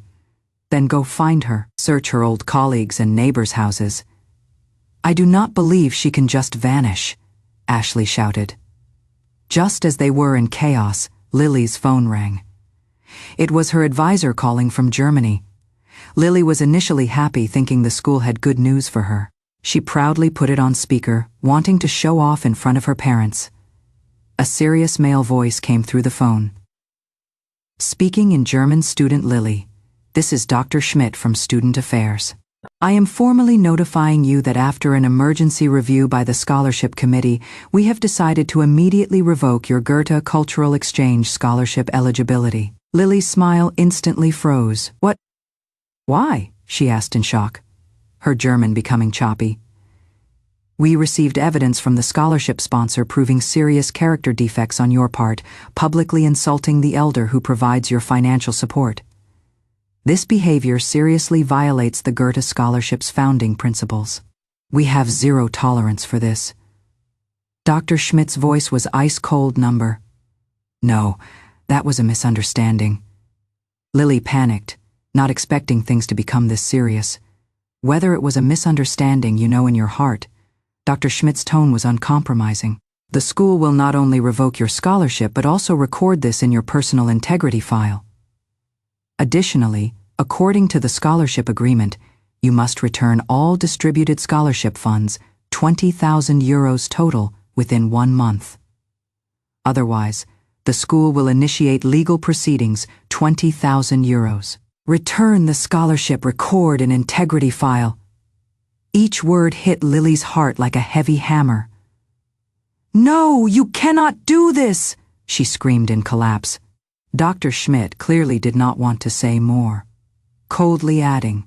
Then go find her, search her old colleagues and neighbors' houses. "I do not believe she can just vanish," Ashley shouted. Just as they were in chaos, Lily's phone rang. It was her advisor calling from Germany. Lily was initially happy, thinking the school had good news for her. She proudly put it on speaker, wanting to show off in front of her parents. A serious male voice came through the phone. "Speaking in German, student Lily. This is Dr. Schmidt from Student Affairs. I am formally notifying you that after an emergency review by the Scholarship Committee, we have decided to immediately revoke your Goethe Cultural Exchange Scholarship eligibility." Lily's smile instantly froze. "What? Why?" she asked in shock, her German becoming choppy. "We received evidence from the scholarship sponsor proving serious character defects on your part, publicly insulting the elder who provides your financial support. This behavior seriously violates the Goethe Scholarship's founding principles. We have zero tolerance for this." Dr. Schmidt's voice was ice-cold. "No, that was a misunderstanding." Lily panicked, not expecting things to become this serious. Whether it was a misunderstanding, you know in your heart. Dr. Schmidt's tone was uncompromising. "The school will not only revoke your scholarship but also record this in your personal integrity file. Additionally, according to the scholarship agreement, you must return all distributed scholarship funds, 20,000 euros total, within 1 month. Otherwise, the school will initiate legal proceedings, 20,000 euros. Return the scholarship record and integrity file." Each word hit Lily's heart like a heavy hammer. "No, you cannot do this!" she screamed in collapse. Dr. Schmidt clearly did not want to say more, coldly adding,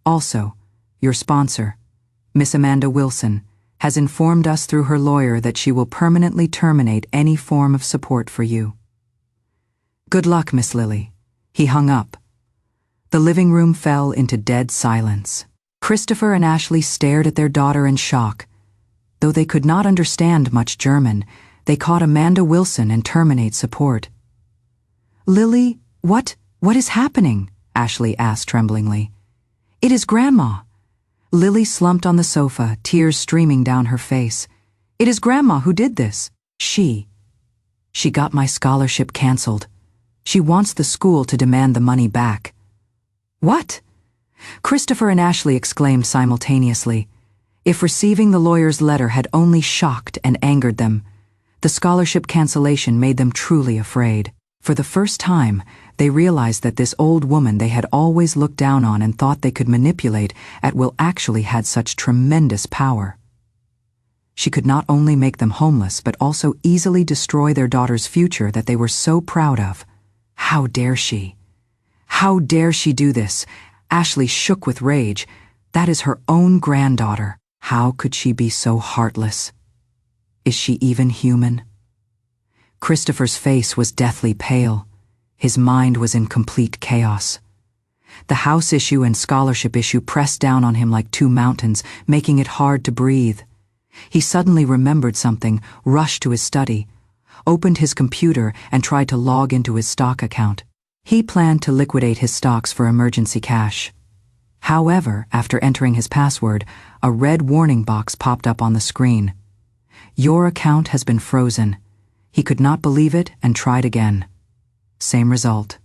"Also, your sponsor, Miss Amanda Wilson, has informed us through her lawyer that she will permanently terminate any form of support for you. Good luck, Miss Lily." He hung up. The living room fell into dead silence. Christopher and Ashley stared at their daughter in shock. Though they could not understand much German, they caught Amanda Wilson and terminate support. "Lily, what is happening?" Ashley asked tremblingly. "It is Grandma." Lily slumped on the sofa, tears streaming down her face. "It is Grandma who did this. She got my scholarship canceled. She wants the school to demand the money back." "What?" Christopher and Ashley exclaimed simultaneously. If receiving the lawyer's letter had only shocked and angered them, the scholarship cancellation made them truly afraid. For the first time, they realized that this old woman they had always looked down on and thought they could manipulate at will actually had such tremendous power. She could not only make them homeless but also easily destroy their daughter's future that they were so proud of. How dare she? How dare she do this? Ashley shook with rage. That is her own granddaughter. How could she be so heartless? Is she even human? Christopher's face was deathly pale. His mind was in complete chaos. The house issue and scholarship issue pressed down on him like two mountains, making it hard to breathe. He suddenly remembered something, rushed to his study, opened his computer, and tried to log into his stock account. He planned to liquidate his stocks for emergency cash. However, after entering his password, a red warning box popped up on the screen. Your account has been frozen. He could not believe it and tried again. Same result.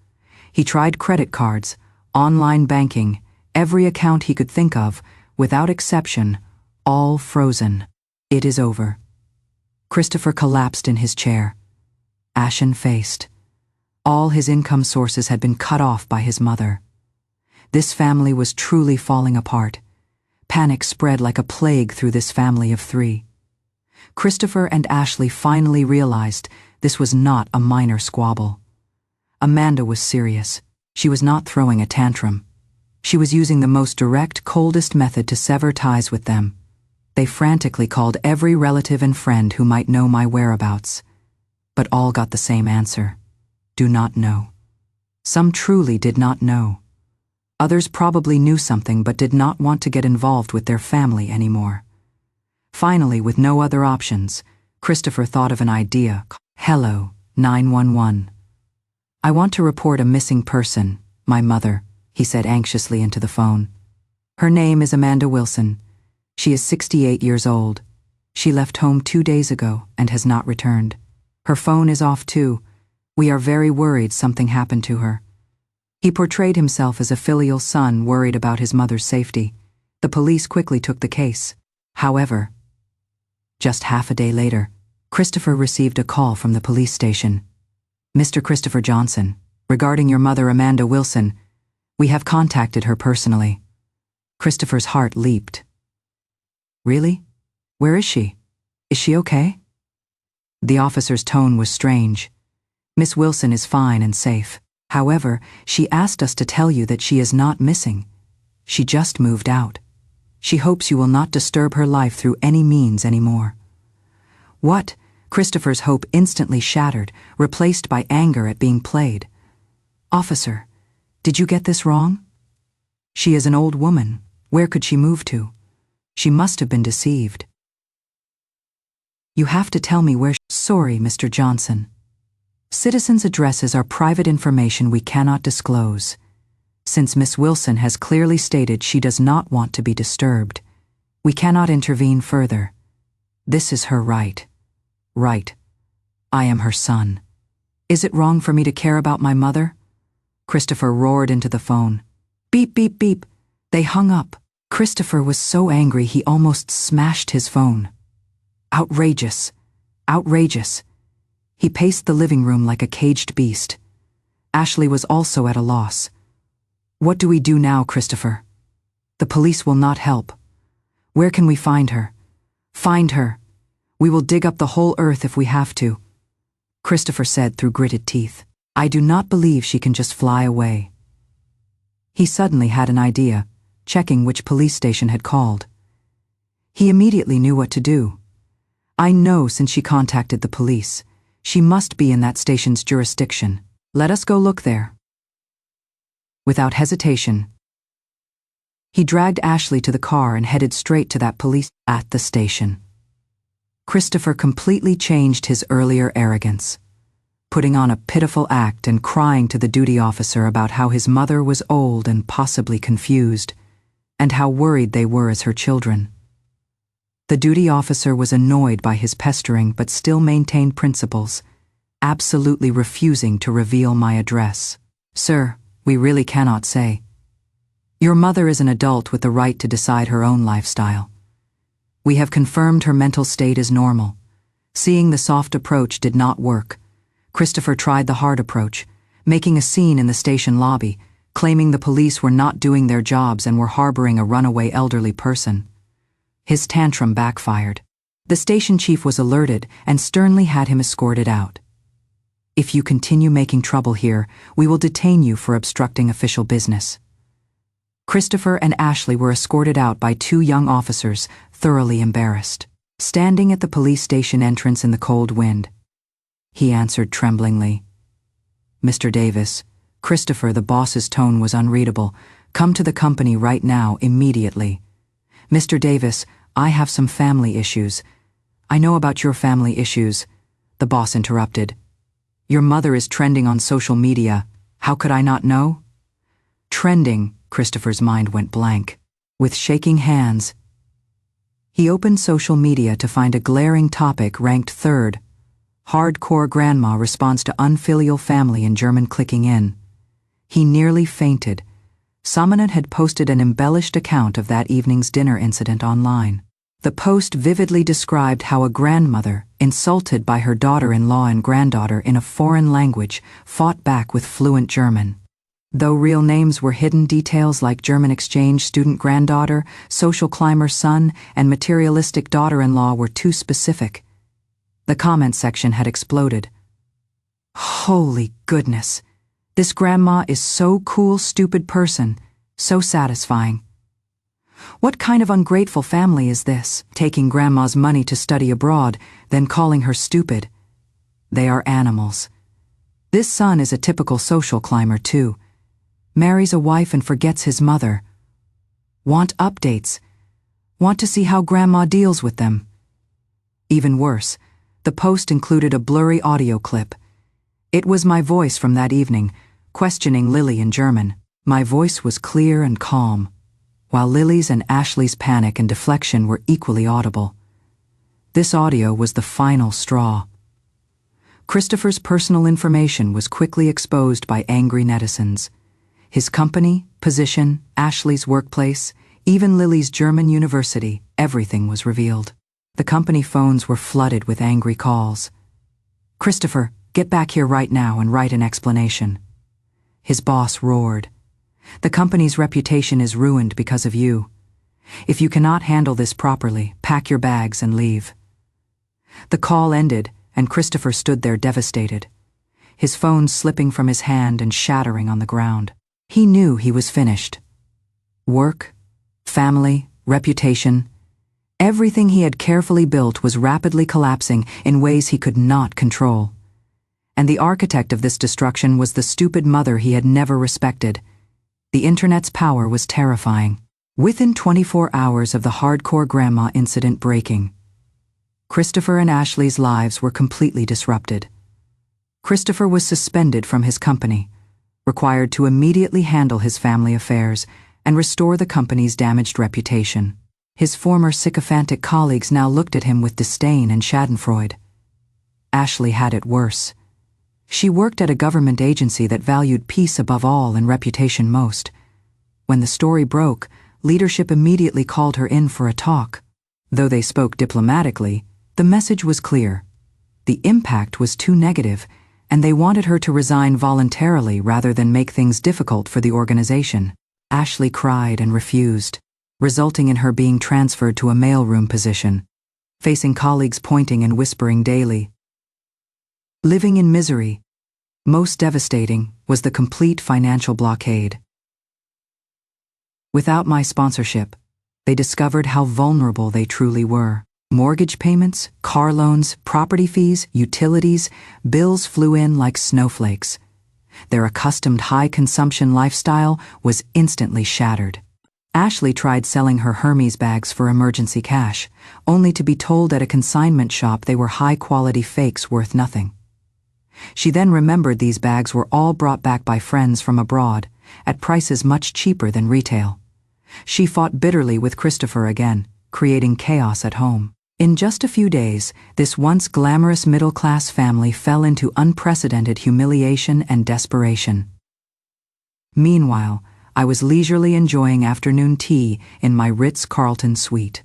He tried credit cards, online banking, every account he could think of, without exception, all frozen. It is over. Christopher collapsed in his chair, ashen-faced. All his income sources had been cut off by his mother. This family was truly falling apart. Panic spread like a plague through this family of 3. Christopher and Ashley finally realized this was not a minor squabble. Amanda was serious. She was not throwing a tantrum. She was using the most direct, coldest method to sever ties with them. They frantically called every relative and friend who might know my whereabouts. But all got the same answer: do not know. Some truly did not know. Others probably knew something but did not want to get involved with their family anymore. Finally, with no other options, Christopher thought of an idea. "Hello, 911. I want to report a missing person, my mother," he said anxiously into the phone. "Her name is Amanda Wilson. She is 68 years old. She left home 2 days ago and has not returned. Her phone is off too. We are very worried something happened to her." He portrayed himself as a filial son worried about his mother's safety. The police quickly took the case. However, just half a day later, Christopher received a call from the police station. "Mr. Christopher Johnson, regarding your mother Amanda Wilson, we have contacted her personally." Christopher's heart leaped. "Really? Where is she? Is she okay?" The officer's tone was strange. "Miss Wilson is fine and safe. However, she asked us to tell you that she is not missing. She just moved out. She hopes you will not disturb her life through any means anymore." "What?" Christopher's hope instantly shattered, replaced by anger at being played. "Officer, did you get this wrong? She is an old woman. Where could she move to? She must have been deceived. You have to tell me where." "Sorry, Mr. Johnson. Citizens' addresses are private information we cannot disclose. Since Miss Wilson has clearly stated she does not want to be disturbed, we cannot intervene further. This is her right. Right. I am her son. Is it wrong for me to care about my mother?" Christopher roared into the phone. Beep, beep, beep. They hung up. Christopher was so angry he almost smashed his phone. Outrageous. Outrageous. He paced the living room like a caged beast. Ashley was also at a loss. "What do we do now, Christopher? The police will not help. Where can we find her? Find her. We will dig up the whole earth if we have to," Christopher said through gritted teeth. "I do not believe she can just fly away." He suddenly had an idea, checking which police station had called. He immediately knew what to do. "I know since she contacted the police. She must be in that station's jurisdiction. Let us go look there." Without hesitation, he dragged Ashley to the car and headed straight to that police at the station. Christopher completely changed his earlier arrogance, putting on a pitiful act and crying to the duty officer about how his mother was old and possibly confused, and how worried they were as her children. The duty officer was annoyed by his pestering but still maintained principles, absolutely refusing to reveal my address. "Sir, we really cannot say. Your mother is an adult with the right to decide her own lifestyle. We have confirmed her mental state is normal. Seeing the soft approach did not work. Christopher tried the hard approach, making a scene in the station lobby, claiming the police were not doing their jobs and were harboring a runaway elderly person. His tantrum backfired. The station chief was alerted and sternly had him escorted out. "If you continue making trouble here, we will detain you for obstructing official business." Christopher and Ashley were escorted out by 2 young officers, thoroughly embarrassed. Standing at the police station entrance in the cold wind, he answered tremblingly, "Mr. Davis." Christopher, the boss's tone was unreadable. "Come to the company right now, immediately." "Mr. Davis, I have some family issues." "I know about your family issues," the boss interrupted. "Your mother is trending on social media. How could I not know?" Trending, Christopher's mind went blank. With shaking hands, he opened social media to find a glaring topic ranked 3rd. Hardcore grandma responds to unfilial family in German clicking in. He nearly fainted. Someone had posted an embellished account of that evening's dinner incident online. The post vividly described how a grandmother, insulted by her daughter-in-law and granddaughter in a foreign language, fought back with fluent German. Though real names were hidden, details like German exchange student granddaughter, social climber son, and materialistic daughter-in-law were too specific. The comment section had exploded. "Holy goodness! This grandma is so cool, stupid person, so satisfying. What kind of ungrateful family is this, taking grandma's money to study abroad, then calling her stupid? They are animals. This son is a typical social climber too. Marries a wife and forgets his mother. Want updates. Want to see how grandma deals with them. Even worse, the post included a blurry audio clip. It was my voice from that evening, questioning Lily in German. My voice was clear and calm, while Lily's and Ashley's panic and deflection were equally audible. This audio was the final straw. Christopher's personal information was quickly exposed by angry netizens. His company, position, Ashley's workplace, even Lily's German university, everything was revealed. The company phones were flooded with angry calls. "Christopher, get back here right now and write an explanation." His boss roared. "The company's reputation is ruined because of you. If you cannot handle this properly, pack your bags and leave." The call ended, and Christopher stood there devastated, his phone slipping from his hand and shattering on the ground. He knew he was finished. Work, family, reputation, everything he had carefully built was rapidly collapsing in ways he could not control. And the architect of this destruction was the stupid mother he had never respected. The internet's power was terrifying. Within 24 hours of the hardcore grandma incident breaking, Christopher and Ashley's lives were completely disrupted. Christopher was suspended from his company, required to immediately handle his family affairs and restore the company's damaged reputation. His former sycophantic colleagues now looked at him with disdain and schadenfreude. Ashley had it worse. She worked at a government agency that valued peace above all and reputation most. When the story broke, leadership immediately called her in for a talk. Though they spoke diplomatically, the message was clear. The impact was too negative, and they wanted her to resign voluntarily rather than make things difficult for the organization. Ashley cried and refused, resulting in her being transferred to a mailroom position, facing colleagues pointing and whispering daily. Living in misery. Most devastating was the complete financial blockade. Without my sponsorship, they discovered how vulnerable they truly were. Mortgage payments, car loans, property fees, utilities, bills flew in like snowflakes. Their accustomed high-consumption lifestyle was instantly shattered. Ashley tried selling her Hermes bags for emergency cash, only to be told at a consignment shop they were high-quality fakes worth nothing. She then remembered these bags were all brought back by friends from abroad, at prices much cheaper than retail. She fought bitterly with Christopher again, creating chaos at home. In just a few days, this once glamorous middle-class family fell into unprecedented humiliation and desperation. Meanwhile, I was leisurely enjoying afternoon tea in my Ritz-Carlton suite.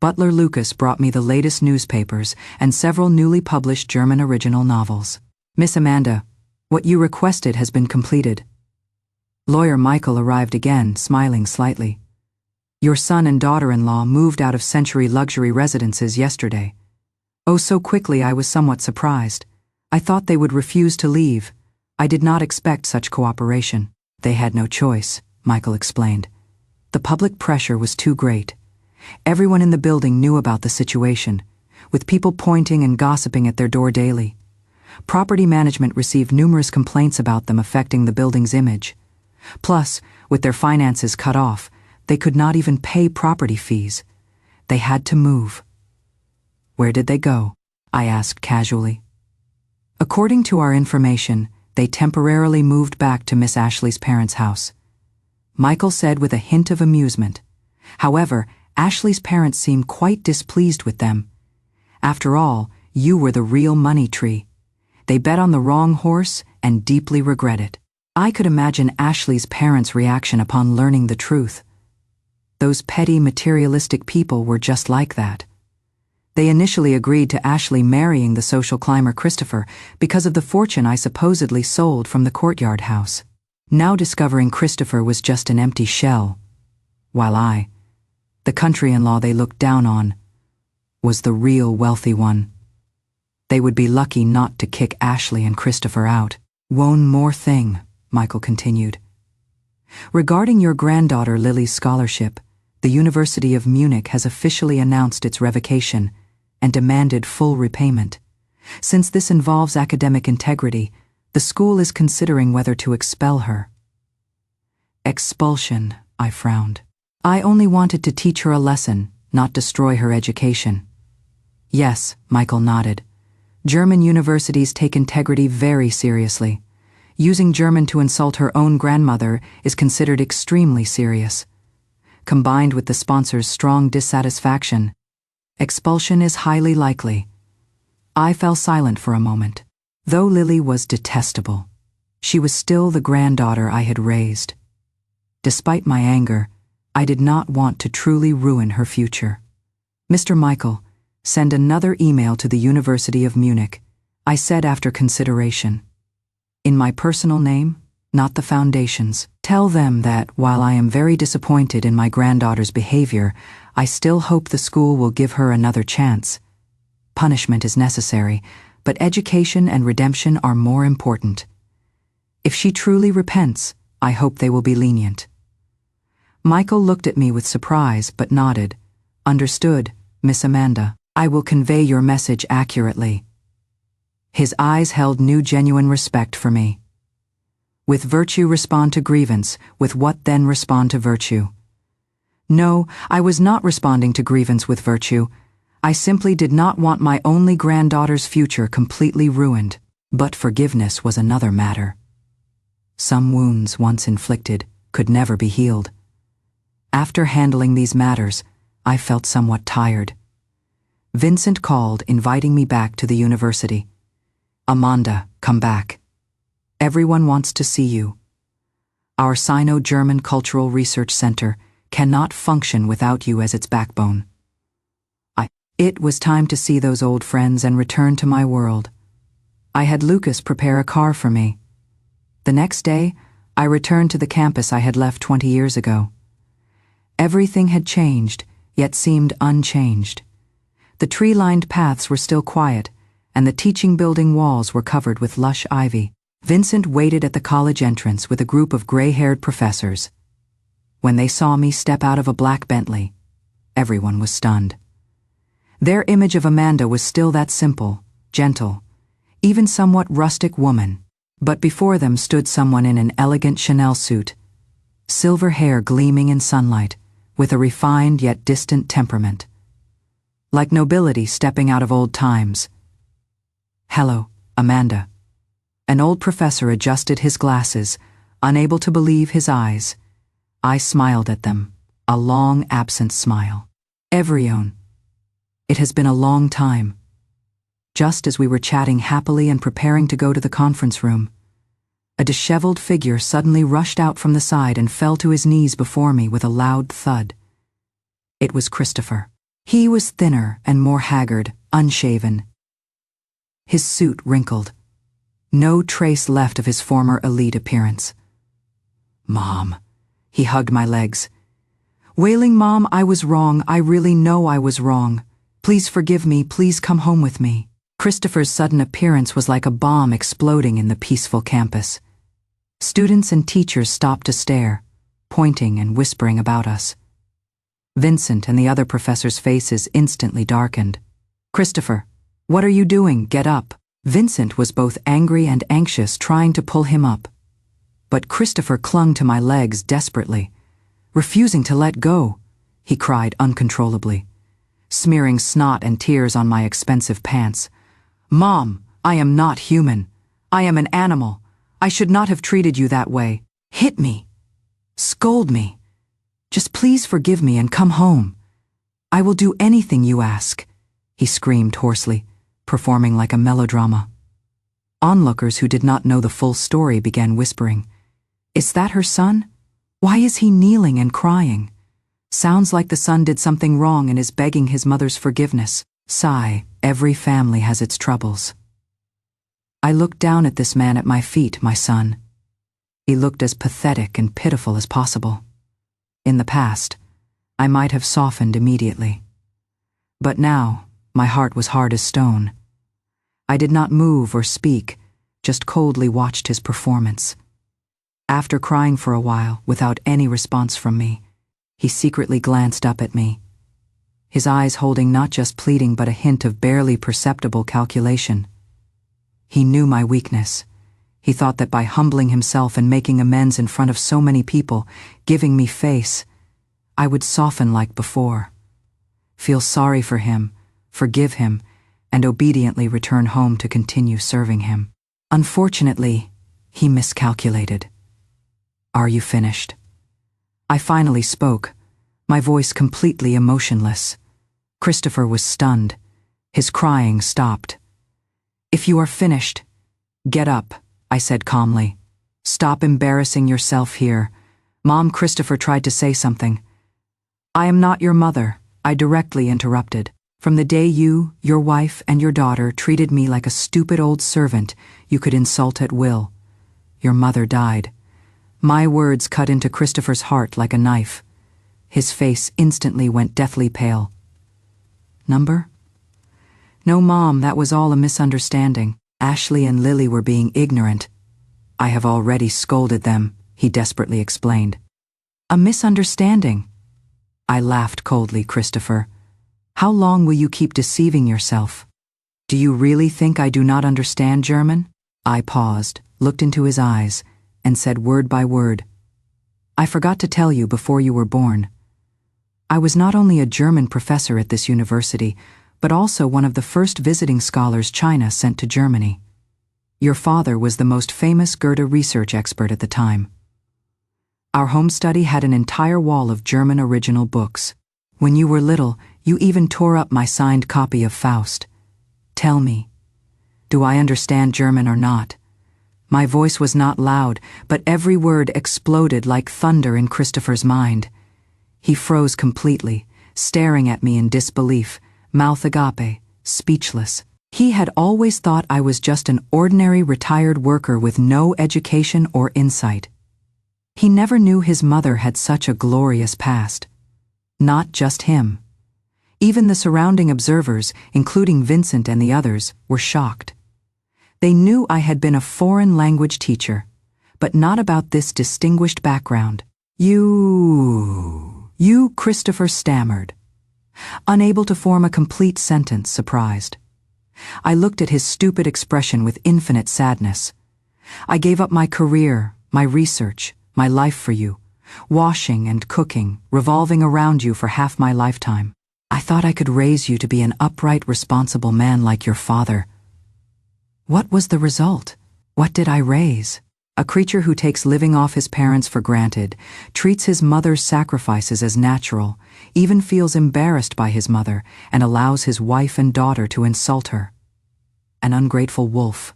Butler Lucas brought me the latest newspapers and several newly published German original novels. "Miss Amanda, what you requested has been completed." Lawyer Michael arrived again, smiling slightly. "Your son and daughter-in-law moved out of Century luxury residences yesterday. Oh, so quickly I was somewhat surprised. I thought they would refuse to leave. I did not expect such cooperation." "They had no choice," Michael explained. "The public pressure was too great. Everyone in the building knew about the situation, with people pointing and gossiping at their door daily. Property management received numerous complaints about them affecting the building's image. Plus, with their finances cut off, they could not even pay property fees. They had to move." "Where did they go?" I asked casually. "According to our information, they temporarily moved back to Miss Ashley's parents' house," Michael said with a hint of amusement. "However, Ashley's parents seemed quite displeased with them. After all, you were the real money tree. They bet on the wrong horse and deeply regret it." I could imagine Ashley's parents' reaction upon learning the truth. Those petty, materialistic people were just like that. They initially agreed to Ashley marrying the social climber Christopher because of the fortune I supposedly sold from the courtyard house. Now discovering Christopher was just an empty shell, while I, the country-in-law they looked down on, was the real wealthy one. They would be lucky not to kick Ashley and Christopher out. One more thing, Michael continued. Regarding your granddaughter Lily's scholarship, the University of Munich has officially announced its revocation and demanded full repayment. Since this involves academic integrity, the school is considering whether to expel her. Expulsion, I frowned. I only wanted to teach her a lesson, not destroy her education. Yes, Michael nodded. German universities take integrity very seriously. Using German to insult her own grandmother is considered extremely serious. Combined with the sponsor's strong dissatisfaction, expulsion is highly likely. I fell silent for a moment. Though Lily was detestable, she was still the granddaughter I had raised. Despite my anger, I did not want to truly ruin her future. Mr. Michael, send another email to the University of Munich, I said after consideration. In my personal name, not the Foundation's. Tell them that, while I am very disappointed in my granddaughter's behavior, I still hope the school will give her another chance. Punishment is necessary, but education and redemption are more important. If she truly repents, I hope they will be lenient. Michael looked at me with surprise but nodded. Understood, Miss Amanda. I will convey your message accurately. His eyes held new genuine respect for me. With virtue respond to grievance, with what then respond to virtue? No, I was not responding to grievance with virtue. I simply did not want my only granddaughter's future completely ruined. But forgiveness was another matter. Some wounds, once inflicted, could never be healed. After handling these matters, I felt somewhat tired. Vincent called, inviting me back to the university. Amanda, come back. Everyone wants to see you. Our Sino-German Cultural Research Center cannot function without you as its backbone. It was time to see those old friends and return to my world. I had Lucas prepare a car for me. The next day, I returned to the campus I had left 20 years ago. Everything had changed, yet seemed unchanged. The tree-lined paths were still quiet, and the teaching building walls were covered with lush ivy. Vincent waited at the college entrance with a group of gray-haired professors. When they saw me step out of a black Bentley, everyone was stunned. Their image of Amanda was still that simple, gentle, even somewhat rustic woman, but before them stood someone in an elegant Chanel suit, silver hair gleaming in sunlight, with a refined yet distant temperament. Like nobility stepping out of old times. Hello, Amanda. An old professor adjusted his glasses, unable to believe his eyes. I smiled at them, a long absent smile. Everyone. It has been a long time. Just as we were chatting happily and preparing to go to the conference room, a disheveled figure suddenly rushed out from the side and fell to his knees before me with a loud thud. It was Christopher. He was thinner and more haggard, unshaven. His suit wrinkled. No trace left of his former elite appearance. Mom. He hugged my legs. Wailing, Mom, I was wrong. I really know I was wrong. Please forgive me. Please come home with me. Christopher's sudden appearance was like a bomb exploding in the peaceful campus. Students and teachers stopped to stare, pointing and whispering about us. Vincent and the other professors' faces instantly darkened. Christopher, what are you doing? Get up. Vincent was both angry and anxious, trying to pull him up. But Christopher clung to my legs desperately, refusing to let go. He cried uncontrollably, smearing snot and tears on my expensive pants. Mom, I am not human. I am an animal. I should not have treated you that way. Hit me. Scold me. Just please forgive me and come home. I will do anything you ask, he screamed hoarsely, performing like a melodrama. Onlookers who did not know the full story began whispering. Is that her son? Why is he kneeling and crying? Sounds like the son did something wrong and is begging his mother's forgiveness. Sigh, every family has its troubles. I looked down at this man at my feet, my son. He looked as pathetic and pitiful as possible. In the past, I might have softened immediately. But now, my heart was hard as stone. I did not move or speak, just coldly watched his performance. After crying for a while, without any response from me, he secretly glanced up at me, his eyes holding not just pleading but a hint of barely perceptible calculation. He knew my weakness. He thought that by humbling himself and making amends in front of so many people, giving me face, I would soften like before, feel sorry for him, forgive him, and obediently return home to continue serving him. Unfortunately, he miscalculated. "Are you finished?" I finally spoke, my voice completely emotionless. Christopher was stunned. His crying stopped. "If you are finished, get up," I said calmly. "Stop embarrassing yourself here." Mom, Christopher tried to say something. "I am not your mother," I directly interrupted. "From the day you, your wife, and your daughter treated me like a stupid old servant you could insult at will, your mother died." My words cut into Christopher's heart like a knife. His face instantly went deathly pale. "Number?" "No, Mom, that was all a misunderstanding. Ashley and Lily were being ignorant. I have already scolded them," he desperately explained. "A misunderstanding?" I laughed coldly. "Christopher, how long will you keep deceiving yourself? Do you really think I do not understand German?" I paused, looked into his eyes, and said word by word, "I forgot to tell you before you were born. I was not only a German professor at this university, but also one of the first visiting scholars China sent to Germany. Your father was the most famous Goethe research expert at the time. Our home study had an entire wall of German original books. When you were little, you even tore up my signed copy of Faust. Tell me, do I understand German or not?" My voice was not loud, but every word exploded like thunder in Christopher's mind. He froze completely, staring at me in disbelief, mouth agape, speechless. He had always thought I was just an ordinary retired worker with no education or insight. He never knew his mother had such a glorious past. Not just him. Even the surrounding observers, including Vincent and the others, were shocked. They knew I had been a foreign language teacher, but not about this distinguished background. You, Christopher stammered, unable to form a complete sentence, surprised. I looked at his stupid expression with infinite sadness. "I gave up my career, my research, my life for you, washing and cooking, revolving around you for half my lifetime. I thought I could raise you to be an upright, responsible man like your father. What was the result? What did I raise? A creature who takes living off his parents for granted, treats his mother's sacrifices as natural, even feels embarrassed by his mother, and allows his wife and daughter to insult her. An ungrateful wolf."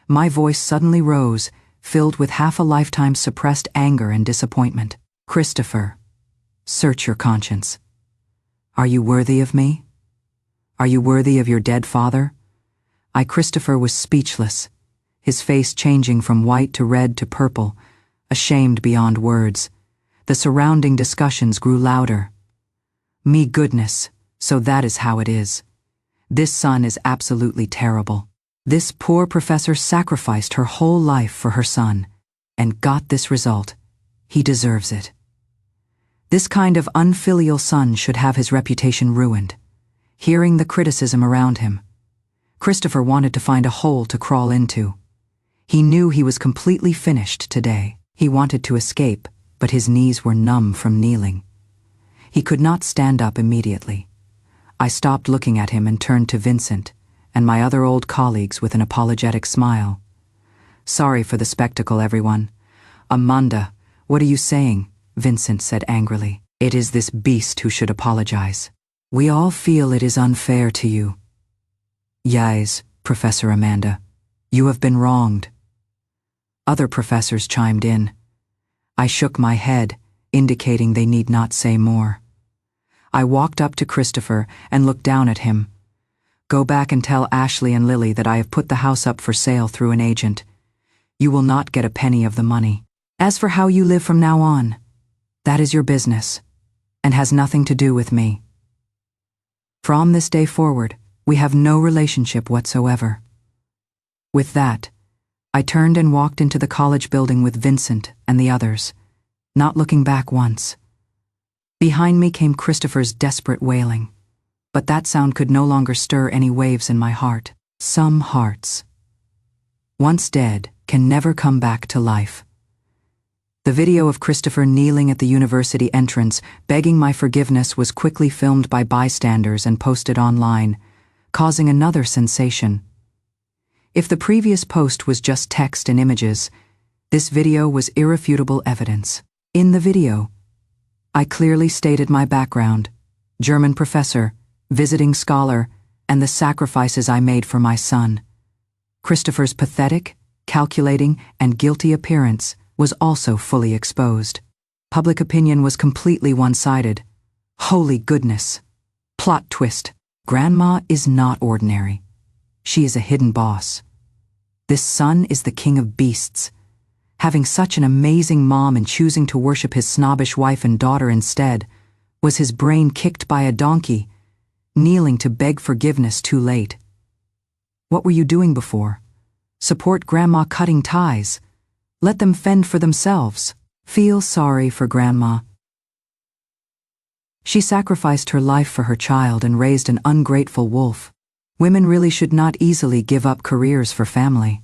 My voice suddenly rose, filled with half a lifetime's suppressed anger and disappointment. "Christopher, search your conscience. Are you worthy of me? Are you worthy of your dead father?" Christopher was speechless, his face changing from white to red to purple, ashamed beyond words. The surrounding discussions grew louder. "Me goodness, so that is how it is. This son is absolutely terrible. This poor professor sacrificed her whole life for her son, and got this result. He deserves it. This kind of unfilial son should have his reputation ruined." Hearing the criticism around him, Christopher wanted to find a hole to crawl into. He knew he was completely finished today. He wanted to escape, but his knees were numb from kneeling. He could not stand up immediately. I stopped looking at him and turned to Vincent and my other old colleagues with an apologetic smile. "Sorry for the spectacle, everyone." "Amanda, what are you saying?" Vincent said angrily. "It is this beast who should apologize. We all feel it is unfair to you." "Yes, Professor Amanda, you have been wronged." Other professors chimed in. I shook my head, indicating they need not say more. I walked up to Christopher and looked down at him. "Go back and tell Ashley and Lily that I have put the house up for sale through an agent. You will not get a penny of the money. As for how you live from now on, that is your business, and has nothing to do with me. From this day forward, we have no relationship whatsoever." With that, I turned and walked into the college building with Vincent and the others, not looking back once. Behind me came Christopher's desperate wailing, but that sound could no longer stir any waves in my heart. Some hearts, once dead, can never come back to life. The video of Christopher kneeling at the university entrance, begging my forgiveness, was quickly filmed by bystanders and posted online, causing another sensation. If the previous post was just text and images, this video was irrefutable evidence. In the video, I clearly stated my background: German professor, visiting scholar, and the sacrifices I made for my son. Christopher's pathetic, calculating, and guilty appearance was also fully exposed. Public opinion was completely one-sided. Holy goodness! Plot twist. Grandma is not ordinary. She is a hidden boss. This son is the king of beasts. Having such an amazing mom and choosing to worship his snobbish wife and daughter instead, was his brain kicked by a donkey, kneeling to beg forgiveness too late. What were you doing before? Support Grandma cutting ties. Let them fend for themselves. Feel sorry for Grandma. She sacrificed her life for her child and raised an ungrateful wolf. Women really should not easily give up careers for family.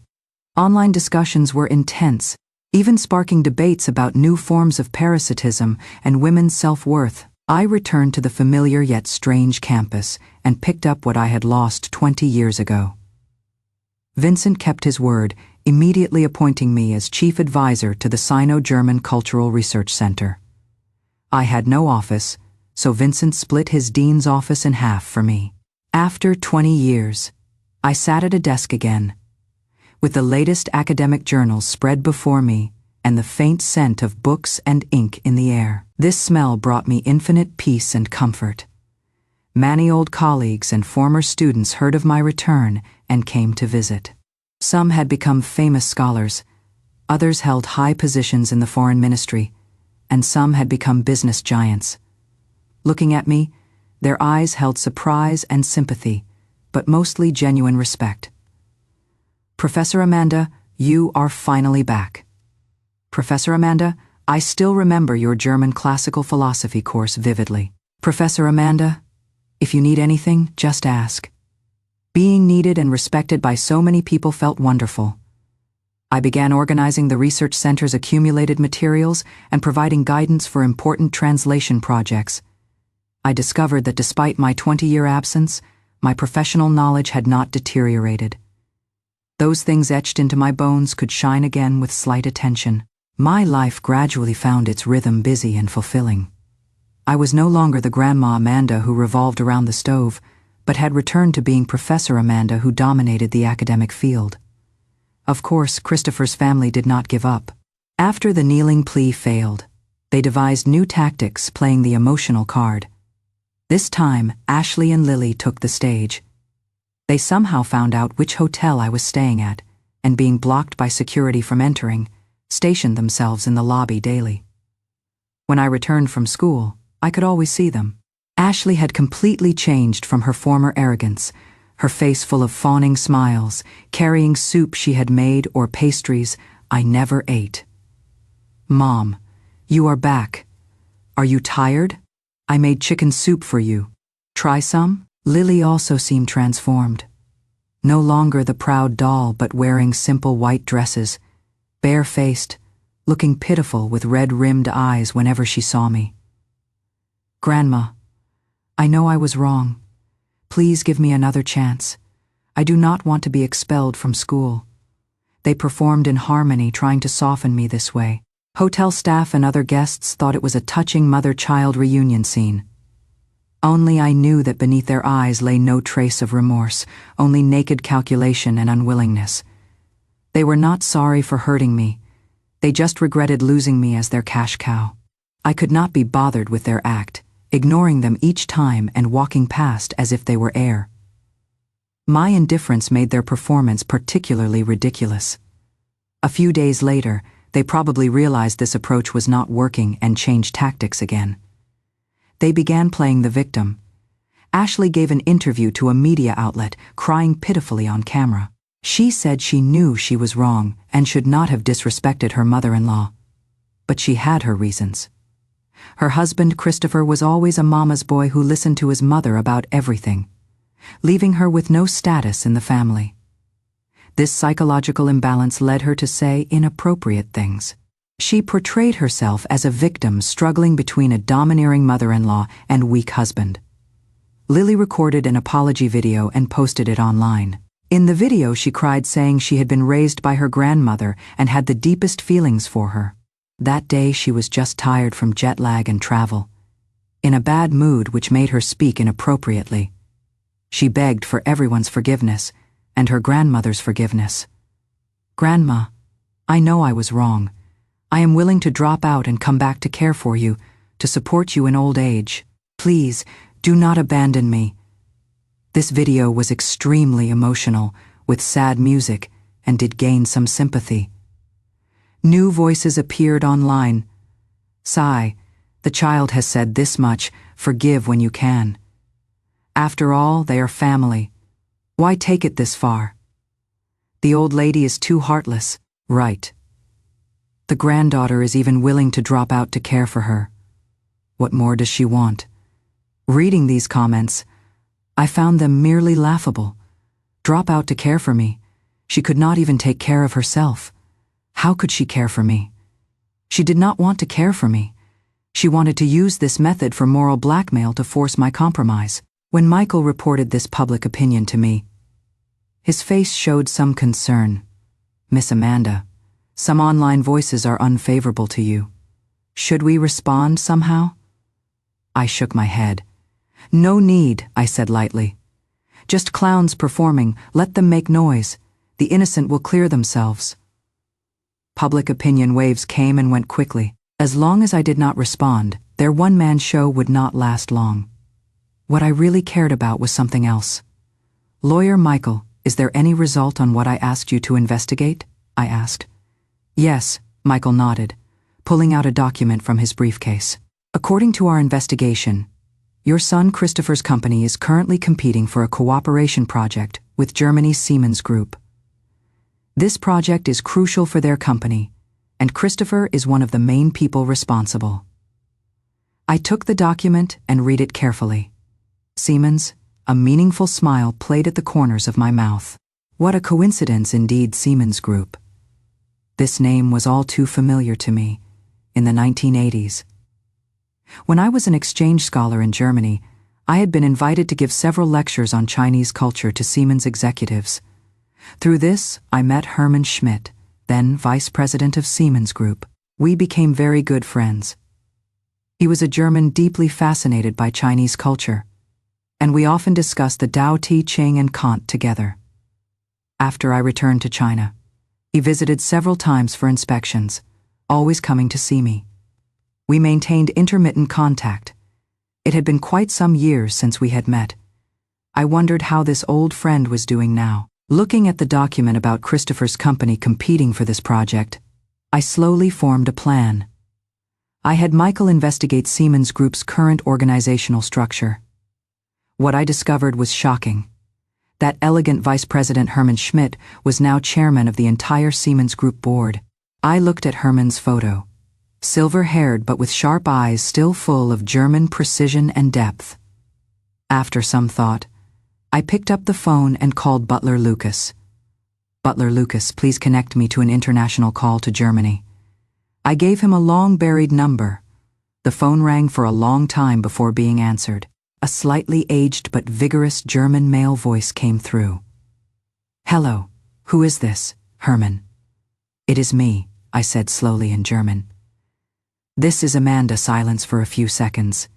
Online discussions were intense, even sparking debates about new forms of parasitism and women's self-worth. I returned to the familiar yet strange campus and picked up what I had lost 20 years ago. Vincent kept his word, immediately appointing me as chief advisor to the Sino-German Cultural Research Center. I had no office, so Vincent split his dean's office in half for me. After 20 years, I sat at a desk again, with the latest academic journals spread before me and the faint scent of books and ink in the air. This smell brought me infinite peace and comfort. Many old colleagues and former students heard of my return and came to visit. Some had become famous scholars, others held high positions in the foreign ministry, and some had become business giants. Looking at me, their eyes held surprise and sympathy, but mostly genuine respect. Professor Amanda, you are finally back. Professor Amanda, I still remember your German classical philosophy course vividly. Professor Amanda, if you need anything, just ask. Being needed and respected by so many people felt wonderful. I began organizing the research center's accumulated materials and providing guidance for important translation projects. I discovered that despite my 20-year absence, my professional knowledge had not deteriorated. Those things etched into my bones could shine again with slight attention. My life gradually found its rhythm busy and fulfilling. I was no longer the Grandma Amanda who revolved around the stove, but had returned to being Professor Amanda who dominated the academic field. Of course, Christopher's family did not give up. After the kneeling plea failed, they devised new tactics, playing the emotional card. This time, Ashley and Lily took the stage. They somehow found out which hotel I was staying at, and being blocked by security from entering, stationed themselves in the lobby daily. When I returned from school, I could always see them. Ashley had completely changed from her former arrogance, her face full of fawning smiles, carrying soup she had made or pastries I never ate. Mom, you are back. Are you tired? I made chicken soup for you. Try some? Lily also seemed transformed. No longer the proud doll, but wearing simple white dresses, bare-faced, looking pitiful with red-rimmed eyes whenever she saw me. Grandma, I know I was wrong. Please give me another chance. I do not want to be expelled from school. They performed in harmony, trying to soften me this way. Hotel staff and other guests thought it was a touching mother-child reunion scene. Only I knew that beneath their eyes lay no trace of remorse, only naked calculation and unwillingness. They were not sorry for hurting me. They just regretted losing me as their cash cow. I could not be bothered with their act, ignoring them each time and walking past as if they were air. My indifference made their performance particularly ridiculous. A few days later, they probably realized this approach was not working and changed tactics again. They began playing the victim. Ashley gave an interview to a media outlet, crying pitifully on camera. She said she knew she was wrong and should not have disrespected her mother-in-law. But she had her reasons. Her husband, Christopher, was always a mama's boy who listened to his mother about everything, leaving her with no status in the family. This psychological imbalance led her to say inappropriate things. She portrayed herself as a victim struggling between a domineering mother-in-law and weak husband. Lily recorded an apology video and posted it online. In the video, she cried, saying she had been raised by her grandmother and had the deepest feelings for her. That day she was just tired from jet lag and travel, in a bad mood which made her speak inappropriately. She begged for everyone's forgiveness and her grandmother's forgiveness. "Grandma, I know I was wrong. I am willing to drop out and come back to care for you, to support you in old age. Please, do not abandon me." This video was extremely emotional, with sad music, and did gain some sympathy. New voices appeared online. "Sigh, the child has said this much, forgive when you can. After all, they are family. Why take it this far? The old lady is too heartless." Right. The granddaughter is even willing to drop out to care for her. What more does she want? Reading these comments, I found them merely laughable. Drop out to care for me. She could not even take care of herself. How could she care for me? She did not want to care for me. She wanted to use this method for moral blackmail to force my compromise. When Michael reported this public opinion to me, his face showed some concern. "Miss Amanda, some online voices are unfavorable to you. Should we respond somehow?" I shook my head. "No need," I said lightly. "Just clowns performing, let them make noise. The innocent will clear themselves." Public opinion waves came and went quickly. As long as I did not respond, their one-man show would not last long. What I really cared about was something else. "Lawyer Michael, is there any result on what I asked you to investigate?" I asked. "Yes," Michael nodded, pulling out a document from his briefcase. "According to our investigation, your son Christopher's company is currently competing for a cooperation project with Germany's Siemens Group. This project is crucial for their company, and Christopher is one of the main people responsible." I took the document and read it carefully. Siemens, a meaningful smile played at the corners of my mouth. What a coincidence indeed, Siemens Group. This name was all too familiar to me, in the 1980s. When I was an exchange scholar in Germany, I had been invited to give several lectures on Chinese culture to Siemens executives. Through this, I met Hermann Schmidt, then vice president of Siemens Group. We became very good friends. He was a German deeply fascinated by Chinese culture, and we often discussed the Tao Te Ching and Kant together. After I returned to China, he visited several times for inspections, always coming to see me. We maintained intermittent contact. It had been quite some years since we had met. I wondered how this old friend was doing now. Looking at the document about Christopher's company competing for this project, I slowly formed a plan. I had Michael investigate Siemens Group's current organizational structure. What I discovered was shocking. That elegant Vice President Hermann Schmidt was now chairman of the entire Siemens Group board. I looked at Hermann's photo. Silver-haired but with sharp eyes still full of German precision and depth. After some thought, I picked up the phone and called Butler Lucas. "Butler Lucas, please connect me to an international call to Germany." I gave him a long-buried number. The phone rang for a long time before being answered. A slightly aged but vigorous German male voice came through. "Hello, who is this, Hermann?" "It is me," I said slowly in German. "This is Amanda." Silence for a few seconds.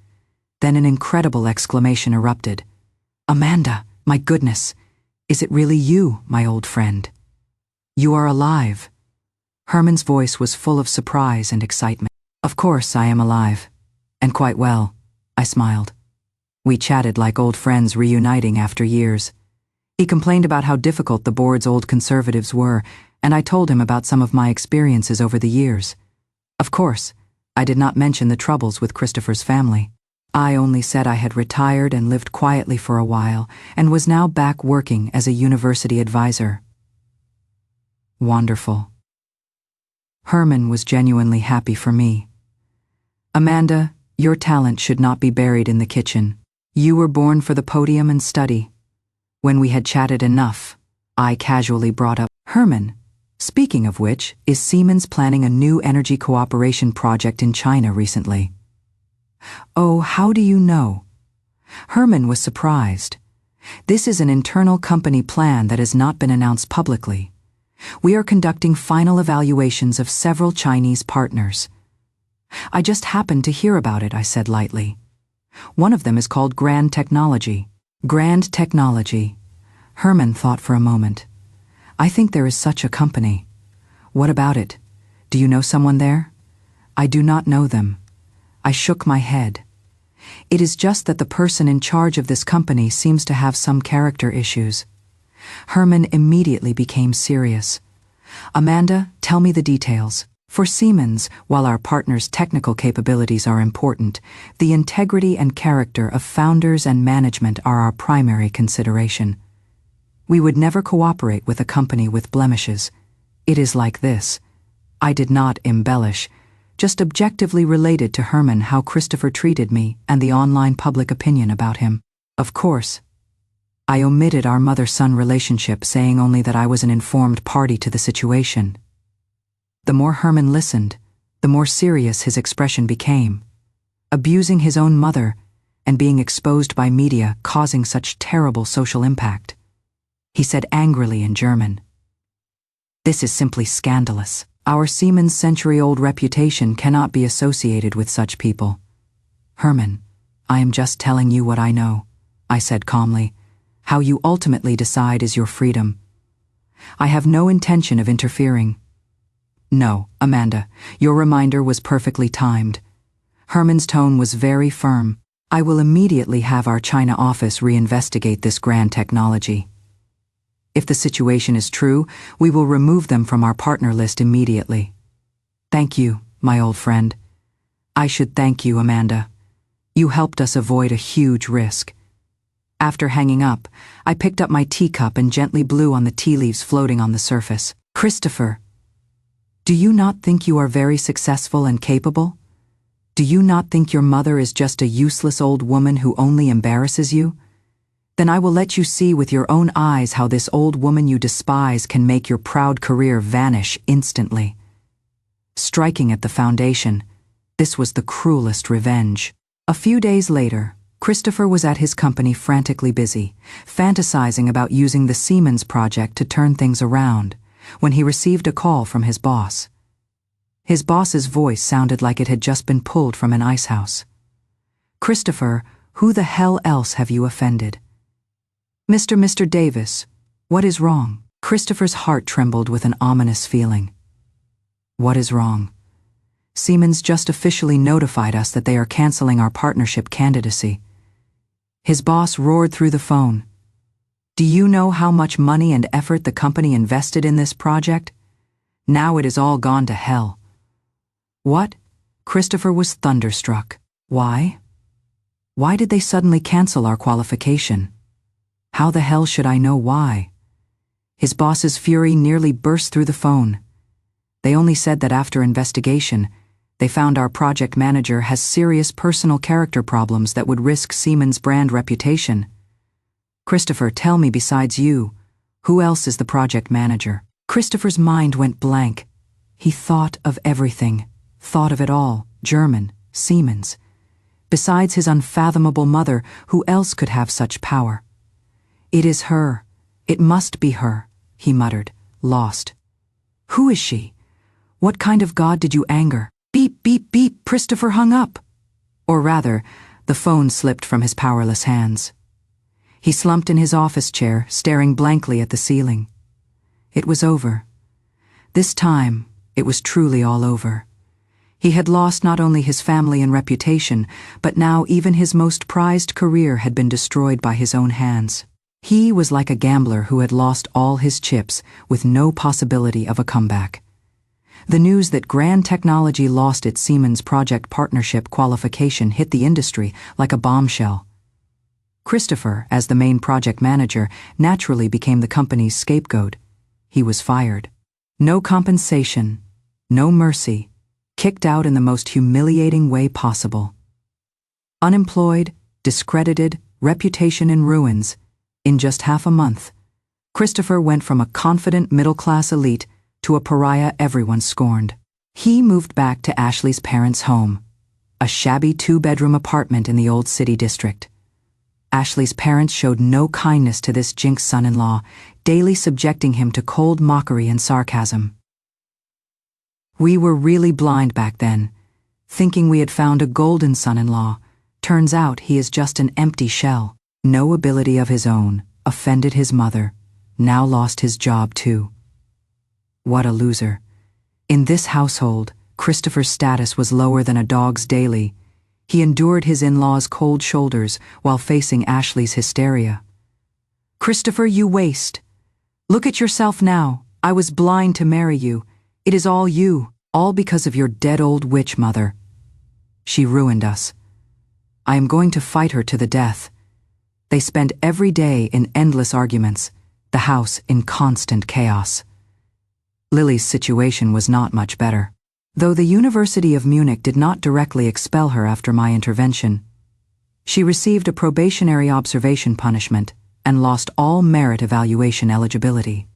Then an incredible exclamation erupted. "Amanda, my goodness, is it really you, my old friend? You are alive." Hermann's voice was full of surprise and excitement. "Of course I am alive, and quite well," I smiled. We chatted like old friends reuniting after years. He complained about how difficult the board's old conservatives were, and I told him about some of my experiences over the years. Of course, I did not mention the troubles with Christopher's family. I only said I had retired and lived quietly for a while and was now back working as a university advisor. Wonderful. Herman was genuinely happy for me. Amanda, your talent should not be buried in the kitchen. You were born for the podium and study. When we had chatted enough, I casually brought up, Herman, speaking of which, is Siemens planning a new energy cooperation project in China recently? Oh, how do you know? Herman was surprised. This is an internal company plan that has not been announced publicly. We are conducting final evaluations of several Chinese partners. I just happened to hear about it, I said lightly. One of them is called Grand Technology. Grand Technology. Herman thought for a moment. I think there is such a company. What about it? Do you know someone there? I do not know them. I shook my head. It is just that the person in charge of this company seems to have some character issues. Herman immediately became serious. Amanda, tell me the details. For Siemens, while our partner's technical capabilities are important, the integrity and character of founders and management are our primary consideration. We would never cooperate with a company with blemishes. It is like this. I did not embellish, just objectively related to Herman how Christopher treated me and the online public opinion about him. Of course, I omitted our mother-son relationship, saying only that I was an informed party to the situation. The more Herman listened, the more serious his expression became. Abusing his own mother and being exposed by media causing such terrible social impact. He said angrily in German, "This is simply scandalous. Our Siemens' century-old reputation cannot be associated with such people." Herman, I am just telling you what I know, I said calmly. How you ultimately decide is your freedom. I have no intention of interfering. No, Amanda, your reminder was perfectly timed. Herman's tone was very firm. I will immediately have our China office reinvestigate this Grand Technology. If the situation is true, we will remove them from our partner list immediately. Thank you, my old friend. I should thank you, Amanda. You helped us avoid a huge risk. After hanging up, I picked up my teacup and gently blew on the tea leaves floating on the surface. Christopher, do you not think you are very successful and capable? Do you not think your mother is just a useless old woman who only embarrasses you? Then I will let you see with your own eyes how this old woman you despise can make your proud career vanish instantly. Striking at the foundation, this was the cruelest revenge. A few days later, Christopher was at his company frantically busy, fantasizing about using the Siemens project to turn things around, when he received a call from his boss. His boss's voice sounded like it had just been pulled from an icehouse. Christopher, who the hell else have you offended? Mr. Davis, what is wrong? Christopher's heart trembled with an ominous feeling. What is wrong? Siemens just officially notified us that they are canceling our partnership candidacy. His boss roared through the phone. Do you know how much money and effort the company invested in this project? Now it is all gone to hell. What? Christopher was thunderstruck. Why? Why did they suddenly cancel our qualification? How the hell should I know why? His boss's fury nearly burst through the phone. They only said that after investigation, they found our project manager has serious personal character problems that would risk Siemens' brand reputation. Christopher, tell me, besides you, who else is the project manager? Christopher's mind went blank. He thought of everything, thought of it all, German, Siemens. Besides his unfathomable mother, who else could have such power? It is her. It must be her, he muttered, lost. Who is she? What kind of god did you anger? Beep, beep, beep, Christopher hung up. Or rather, the phone slipped from his powerless hands. He slumped in his office chair, staring blankly at the ceiling. It was over. This time, it was truly all over. He had lost not only his family and reputation, but now even his most prized career had been destroyed by his own hands. He was like a gambler who had lost all his chips with no possibility of a comeback. The news that Grand Technology lost its Siemens project partnership qualification hit the industry like a bombshell. Christopher, as the main project manager, naturally became the company's scapegoat. He was fired. No compensation, no mercy, kicked out in the most humiliating way possible. Unemployed, discredited, reputation in ruins. In just half a month, Christopher went from a confident middle-class elite to a pariah everyone scorned. He moved back to Ashley's parents' home, a shabby 2-bedroom apartment in the old city district. Ashley's parents showed no kindness to this jinx son-in-law, daily subjecting him to cold mockery and sarcasm. We were really blind back then, thinking we had found a golden son-in-law. Turns out he is just an empty shell. No ability of his own, offended his mother, now lost his job too. What a loser. In this household, Christopher's status was lower than a dog's daily. He endured his in-laws' cold shoulders while facing Ashley's hysteria. "Christopher, you waste. Look at yourself now. I was blind to marry you. It is all you, all because of your dead old witch mother. She ruined us. I am going to fight her to the death." They spent every day in endless arguments, the house in constant chaos. Lily's situation was not much better. Though the University of Munich did not directly expel her after my intervention, she received a probationary observation punishment and lost all merit evaluation eligibility.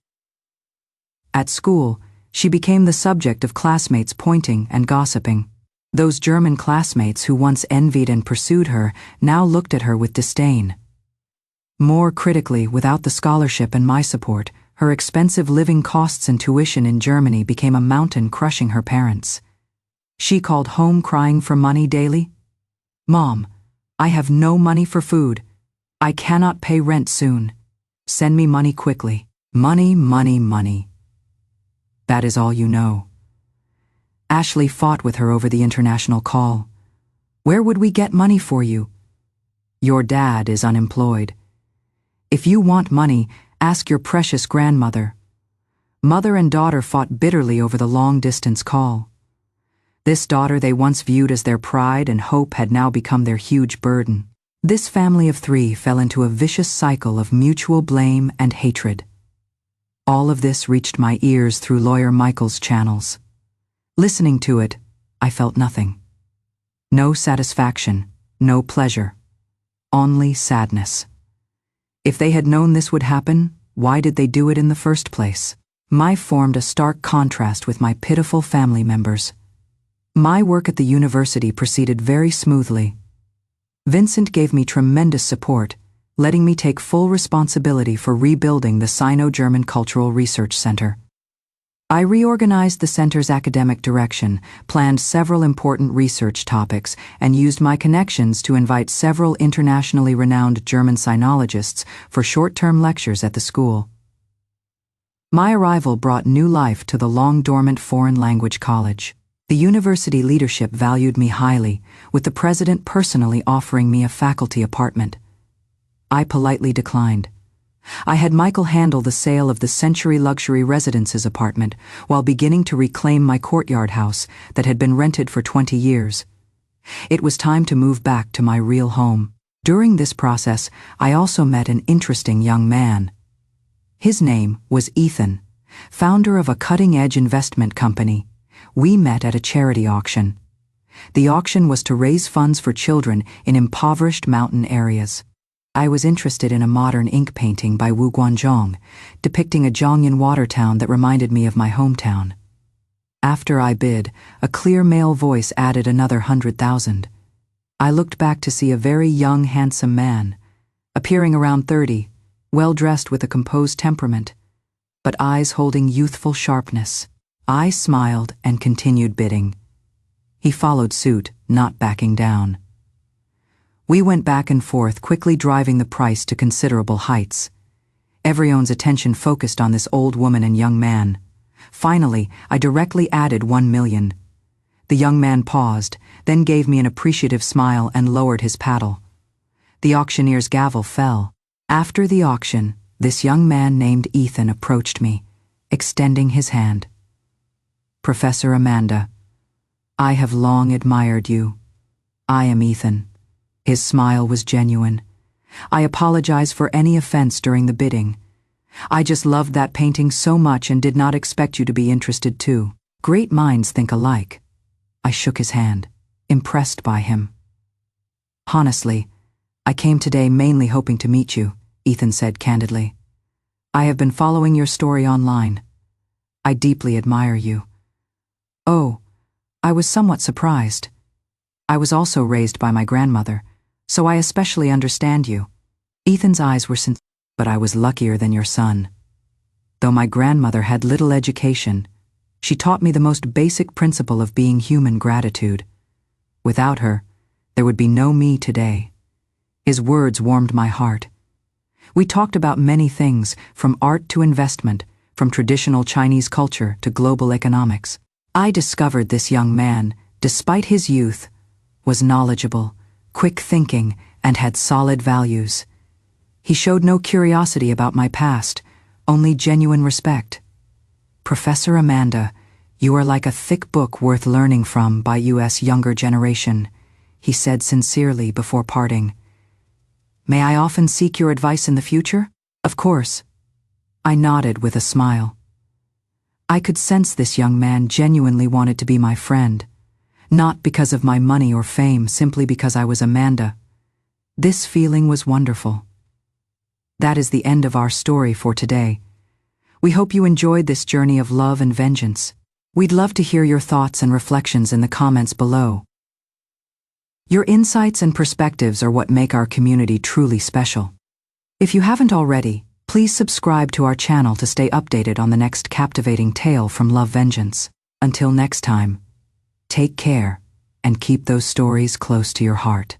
At school, she became the subject of classmates pointing and gossiping. Those German classmates who once envied and pursued her now looked at her with disdain. More critically, without the scholarship and my support, her expensive living costs and tuition in Germany became a mountain crushing her parents. She called home crying for money daily. "Mom, I have no money for food. I cannot pay rent soon. Send me money quickly. Money, money, money." That is all you know. Ashley fought with her over the international call. "Where would we get money for you? Your dad is unemployed. If you want money, ask your precious grandmother." Mother and daughter fought bitterly over the long-distance call. This daughter they once viewed as their pride and hope had now become their huge burden. This family of 3 fell into a vicious cycle of mutual blame and hatred. All of this reached my ears through Lawyer Michael's channels. Listening to it, I felt nothing. No satisfaction, no pleasure, only sadness. If they had known this would happen, why did they do it in the first place? My formed a stark contrast with my pitiful family members. My work at the university proceeded very smoothly. Vincent gave me tremendous support, letting me take full responsibility for rebuilding the Sino-German Cultural Research Center. I reorganized the center's academic direction, planned several important research topics, and used my connections to invite several internationally renowned German sinologists for short-term lectures at the school. My arrival brought new life to the long-dormant foreign language college. The university leadership valued me highly, with the president personally offering me a faculty apartment. I politely declined. I had Michael handle the sale of the Century Luxury Residences apartment while beginning to reclaim my courtyard house that had been rented for 20 years. It was time to move back to my real home. During this process, I also met an interesting young man. His name was Ethan, founder of a cutting-edge investment company. We met at a charity auction. The auction was to raise funds for children in impoverished mountain areas. I was interested in a modern ink painting by Wu Guanzhong, depicting a Zhongyan water town that reminded me of my hometown. After I bid, a clear male voice added another 100,000. I looked back to see a very young, handsome man, appearing around 30, well-dressed with a composed temperament, but eyes holding youthful sharpness. I smiled and continued bidding. He followed suit, not backing down. We went back and forth, quickly driving the price to considerable heights. Everyone's attention focused on this old woman and young man. Finally, I directly added 1 million. The young man paused, then gave me an appreciative smile and lowered his paddle. The auctioneer's gavel fell. After the auction, this young man named Ethan approached me, extending his hand. "Professor Amanda, I have long admired you. I am Ethan." His smile was genuine. "I apologize for any offense during the bidding. I just loved that painting so much and did not expect you to be interested too. Great minds think alike. I shook his hand, impressed by him. Honestly, I came today mainly hoping to meet you, Ethan said candidly. I have been following your story online. I deeply admire you. Oh, I was somewhat surprised. I was also raised by my grandmother, so I especially understand you. Ethan's eyes were sincere, but I was luckier than your son. Though my grandmother had little education, she taught me the most basic principle of being human: gratitude. Without her, there would be no me today. His words warmed my heart. We talked about many things, from art to investment, from traditional Chinese culture to global economics. I discovered this young man, despite his youth, was knowledgeable, quick-thinking, and had solid values. He showed no curiosity about my past, only genuine respect. Professor Amanda, you are like a thick book worth learning from by U.S. younger generation, he said sincerely before parting. May I often seek your advice in the future? Of course. I nodded with a smile. I could sense this young man genuinely wanted to be my friend. Not because of my money or fame, simply because I was Amanda. This feeling was wonderful. That is the end of our story for today. We hope you enjoyed this journey of love and vengeance. We'd love to hear your thoughts and reflections in the comments below. Your insights and perspectives are what make our community truly special. If you haven't already, please subscribe to our channel to stay updated on the next captivating tale from Love Vengeance. Until next time, take care and keep those stories close to your heart.